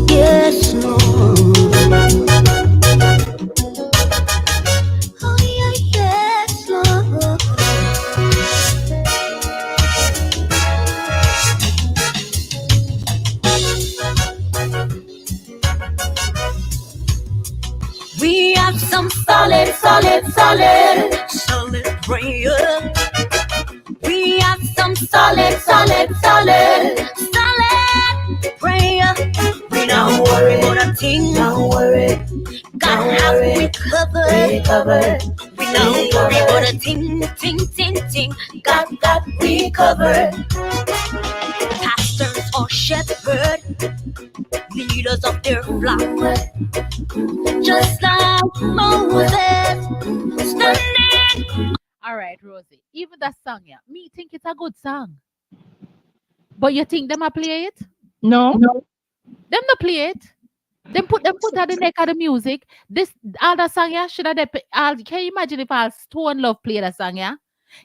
Yes, Lord. Oh, yeah, yes, Lord. We have some solid prayer. We have some solid prayer. We don't worry about a thing. Don't worry. God have we covered. We don't worry about a thing. God we covered. Pastors or shepherds, leaders of their flock, just like Moses standing. All right, Rosie. Even that song, yeah, me think it's a good song. But you think them a play it? No. Them not play it. Them put at the neck of the music. This all that song, yeah, should have they can you imagine if all Stone Love play that song, yeah?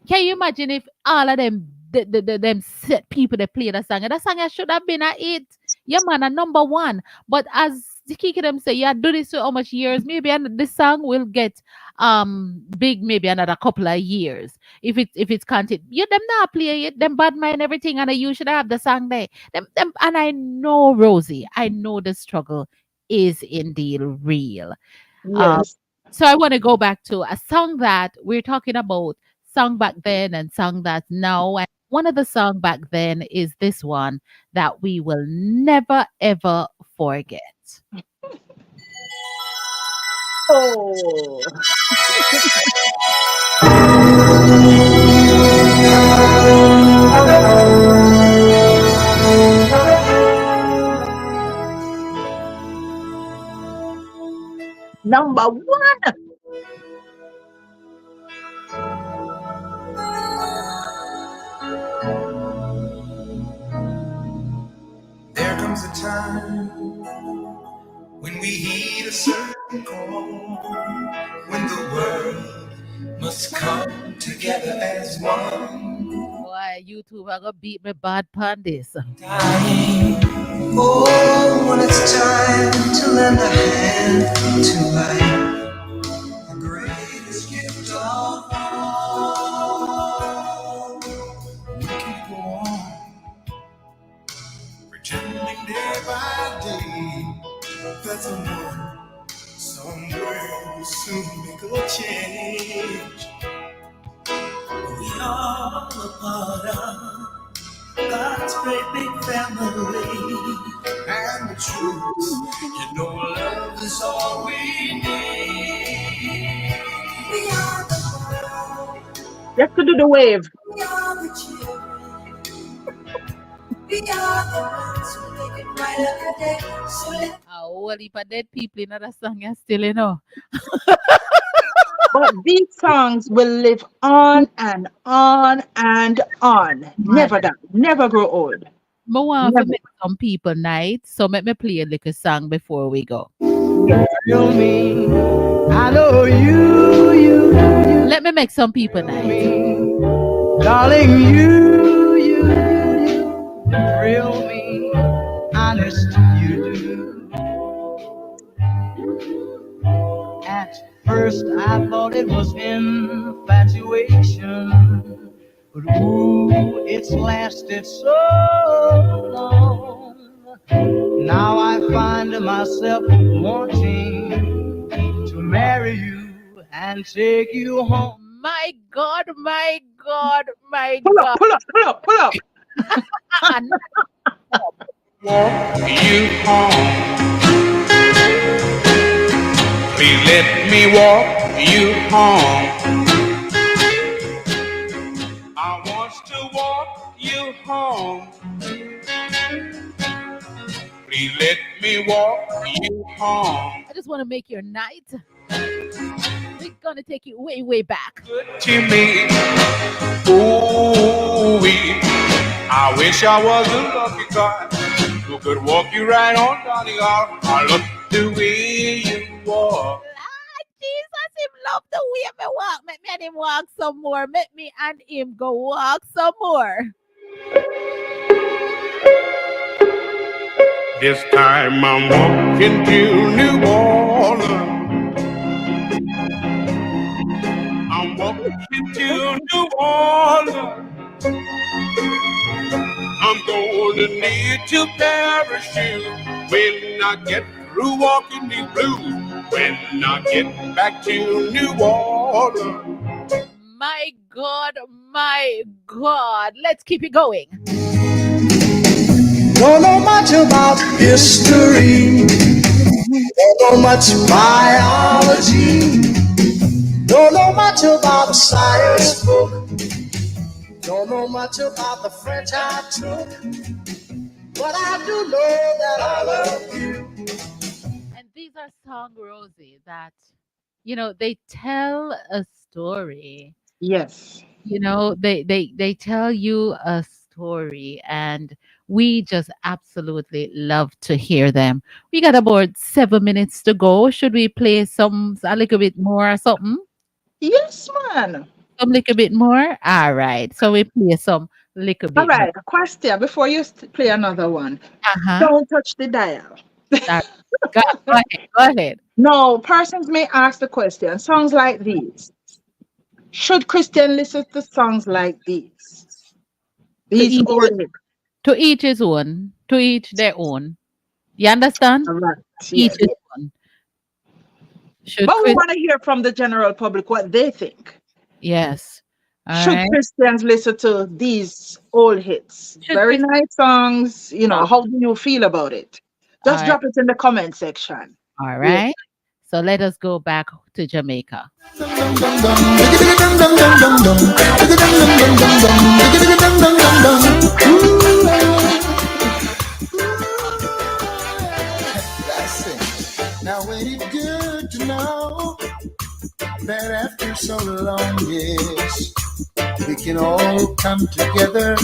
Can you imagine if all of them them set people that play that song? And that song yeah, should have been a hit. Yeah, man, a number one. But as the Kiki them say, yeah, do this for how much years? Maybe this song will get big maybe another couple of years. If it's content. You them not play it, them bad mind everything, and you should have the song there. Them and I know Rosie, I know the struggle is indeed real. Yes. So I want to go back to a song that we're talking about, song back then and song that's now. And one of the song back then is this one that we will never ever forget. Oh. Number one. There comes a time when we heed a certain call, when the world must come together as one. Boy, YouTube are gonna beat me bad pon this. Dying. Oh, when it's time to lend a hand to life, the greatest gift of all. We can go on pretending day by day that someone somewhere will soon make a change. We are a part of God's great big family. And the truth, you know, love is all we need. We are the world. You have to do the wave. We are the children. We are the ones who make it right every day. So let Whole heap of dead people in that song you still you know. But these songs will live on and on and on. Never die. Never grow old. I want to Never. make some people night, so let me play a little song before we go. Yes. you me, I know you, Let me make some people night. darling, you thrill me, honest you do. At first I thought it was infatuation, but ooh, it's lasted so long. Now I find myself wanting to marry you and take you home. My God, my God, my Pull up, God. pull up, pull up, pull up. And You home, please let me walk you home. I want to walk you home. Please let me walk you home. I just want to make your night. We're want to take you way, way back. To me, ooh, I wish I was a lucky guy who could walk you right on down the aisle. I love the way you walk. Jesus, him love the way me walk. Make me and him walk some more. Make me and him go walk some more. This time I'm walking to New Orleans. I'm walking to New Orleans. I'm gonna need to parachute when I get through walking these blues. When I get back to New Orleans. My God, my God. Let's keep it going. Don't know much about history. Don't know much biology. Don't know much about a science book. Don't know much about the French I took. But I do know that I love you. And these are songs, Rosie, that, they tell a story. Yes. They tell you a story, and we just absolutely love to hear them. We got about 7 minutes to go. Should we play a little bit more or something? Yes, man. Some little bit more? All right. So we play some little bit All right. A question before you play another one. Uh-huh. Don't touch the dial. Go ahead. No, persons may ask the question. Songs like these. Should Christian listen to songs like these? These old. To each his own. To each their own. You understand? All right. Each his own. But we want to hear from the general public what they think. Yes. Should Christians listen to these old hits? Very nice songs. How do you feel about it? Just drop it in the comment section. All right. So let us go back to Jamaica. Now ain't it good to know that after so long, yes, we can all come together,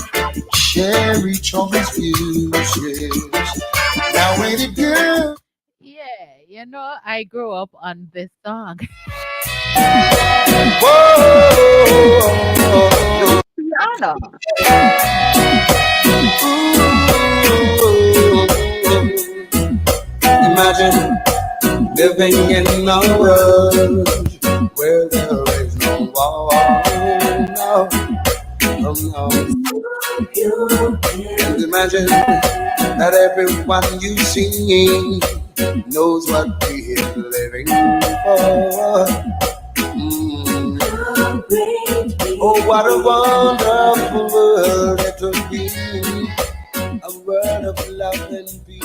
share each other's views, yes. Now ain't it good? Yeah, I grew up on this song. Whoa! Donna. Imagine living in a world where there is no war. No. Imagine that everyone you see knows what we're living for. Oh, what a wonderful world it would be, a world of love and peace.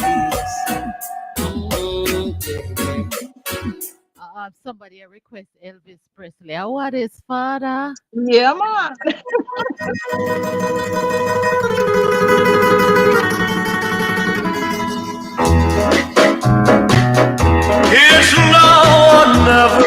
Somebody request Elvis Presley. What is Father? Yeah, man. It's now or never.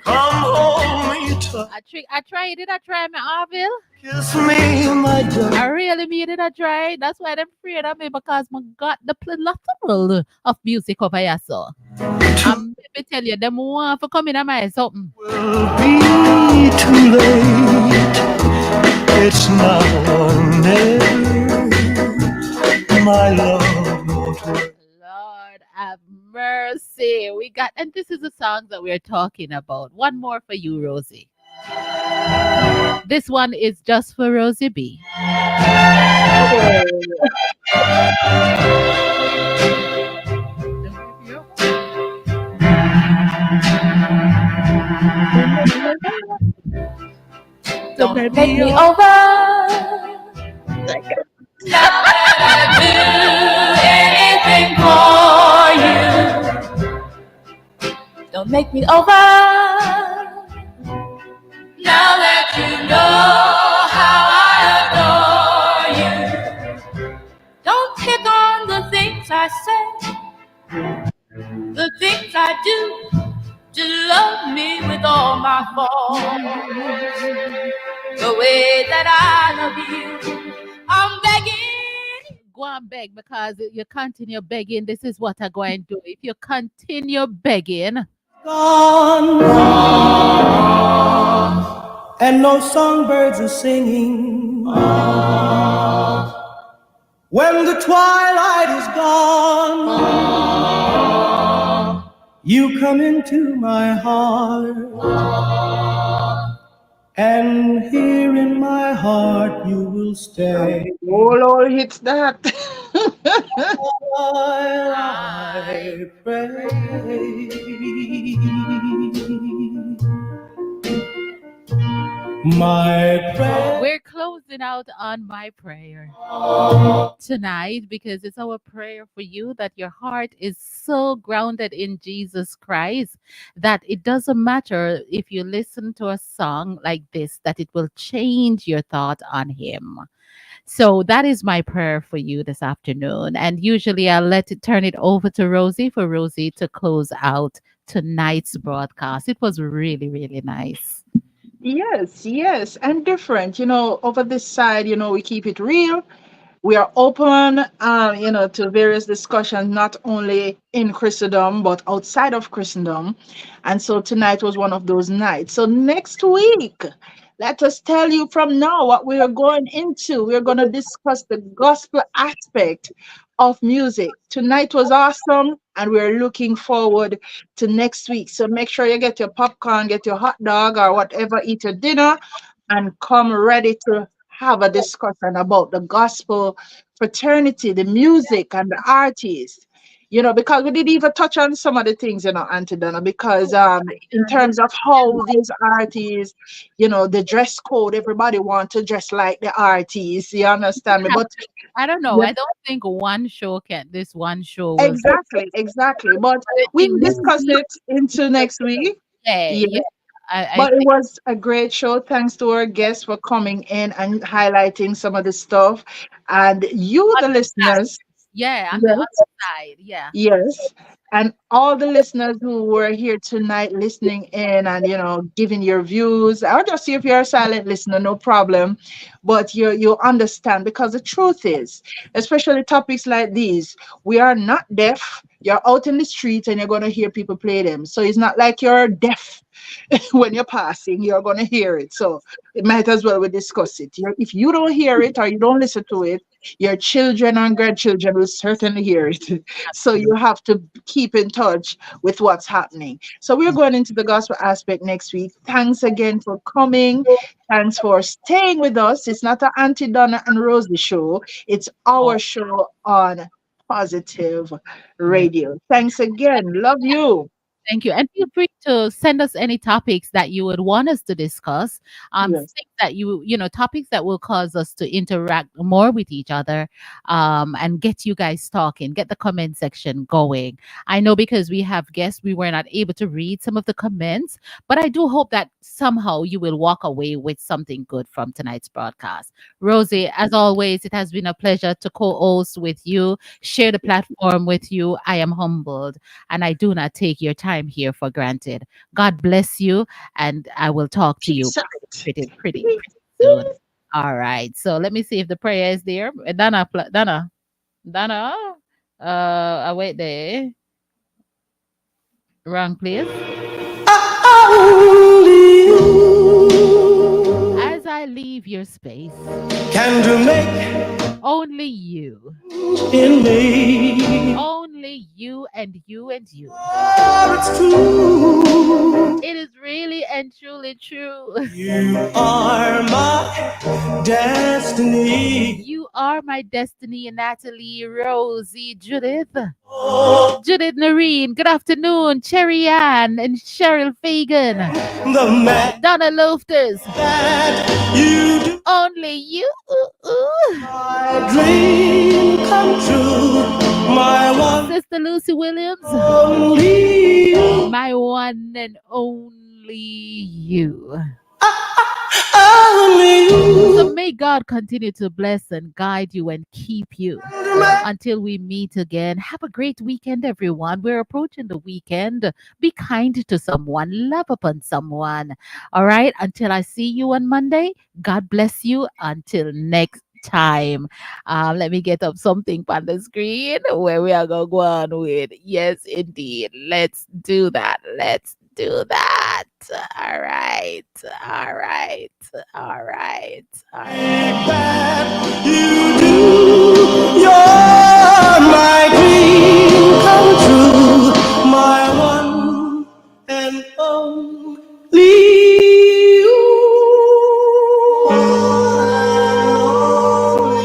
Come hold me tight. I tried it. I tried my Arville. Kiss me, my darling. I really made it a try. That's why I'm afraid of me, because I got the plethora of music over here. So let me tell you, them want to come in and my something. Will be too late. It's now or never. My love won't wait. Lord have mercy. And this is the song that we're talking about. One more for you, Rosie. This one is just for Rosie B. Don't make me over. Now that I do anything for you, don't make me over. Now that you know how I adore you, don't pick on the things I say, the things I do to love me with all my faults, the way that I love you. I'm begging. Go and beg, because if you continue begging, this is what I'm going to do. If you continue begging, Gone, and no songbirds are singing. When the twilight is gone, you come into my heart, and here in my heart you will stay. Oh Lord, hits that. While I pray. My prayer. we're closing out on my prayer tonight, because it's our prayer for you that your heart is so grounded in Jesus Christ that it doesn't matter if you listen to a song like this, that it will change your thought on Him. So that is my prayer for you this afternoon. And usually I'll turn it over to Rosie for Rosie to close out tonight's broadcast. It was really, really nice. Yes, yes, and different. Over this side, we keep it real. We are open, to various discussions, not only in Christendom, but outside of Christendom. And so tonight was one of those nights. So next week, let us tell you from now what we are going into. We're going to discuss the gospel aspect of music. Tonight was awesome, and we're looking forward to next week. So make sure you get your popcorn, get your hot dog, or whatever, eat your dinner, and come ready to have a discussion about the gospel fraternity, the music, and the artists. Because we didn't even touch on some of the things, Auntie Donna, because in terms of how these artists, the dress code, everybody want to dress like the artists. You understand me? But I don't know. yeah, I don't think this one show will. exactly. But I we think can next discuss week, it into next week. yeah, Yeah. yeah. I But it think was a great show. Thanks to our guests for coming in and highlighting some of the stuff. And you, the other side. listeners, Yeah, on the yes, other side. Yeah. yes. And all the listeners who were here tonight listening in and giving your views, or just if you're a silent listener, no problem. But you understand, because the truth is, especially topics like these, we are not deaf. You're out in the street and you're gonna hear people play them. So it's not like you're deaf when you're passing, you're going to hear it. So it might as well we discuss it. If you don't hear it or you don't listen to it, your children and grandchildren will certainly hear it. So you have to keep in touch with what's happening. So we're going into the gospel aspect next week. Thanks again for coming. Thanks for staying with us. It's not an Auntie Donna and Rosie show. It's our show on Positive Yeah. Radio. Thanks again. Love you. Thank you. And feel free to send us any topics that you would want us to discuss. Yes. Things that topics that will cause us to interact more with each other, and get you guys talking, get the comment section going. I know because we have guests, we were not able to read some of the comments, but I do hope that somehow you will walk away with something good from tonight's broadcast. Rosie, as always, it has been a pleasure to co-host with you, share the platform with you. I am humbled, and I do not take your time here for granted. God bless you, and I will talk to you Peace out. pretty soon. All right. So let me see if the prayer is there. Donna. I wait there. Wrong place. Only you As I leave your space, can to make only you, in me. only you, and you, and you. Oh, it's true. It is really and truly true. You are my destiny. You are my destiny, Natalie, Rosie, Judith, Oh, Judith Noreen. Good afternoon, Cherry Ann and Cheryl Fagan, the man Donna Lofters. that you do. Only you. My dream come true. My one Sister Lucy Williams, only you. my one and only you. So may God continue to bless and guide you and keep you until we meet again. Have a great weekend, everyone. We're approaching the weekend. Be kind to someone, love upon someone. All right. Until I see you on Monday, God bless you. Until next time. Let me get up something on the screen where we are going to go on with. Yes, indeed. Let's do that. Let's do that. All right. All right. All right. All right. You do.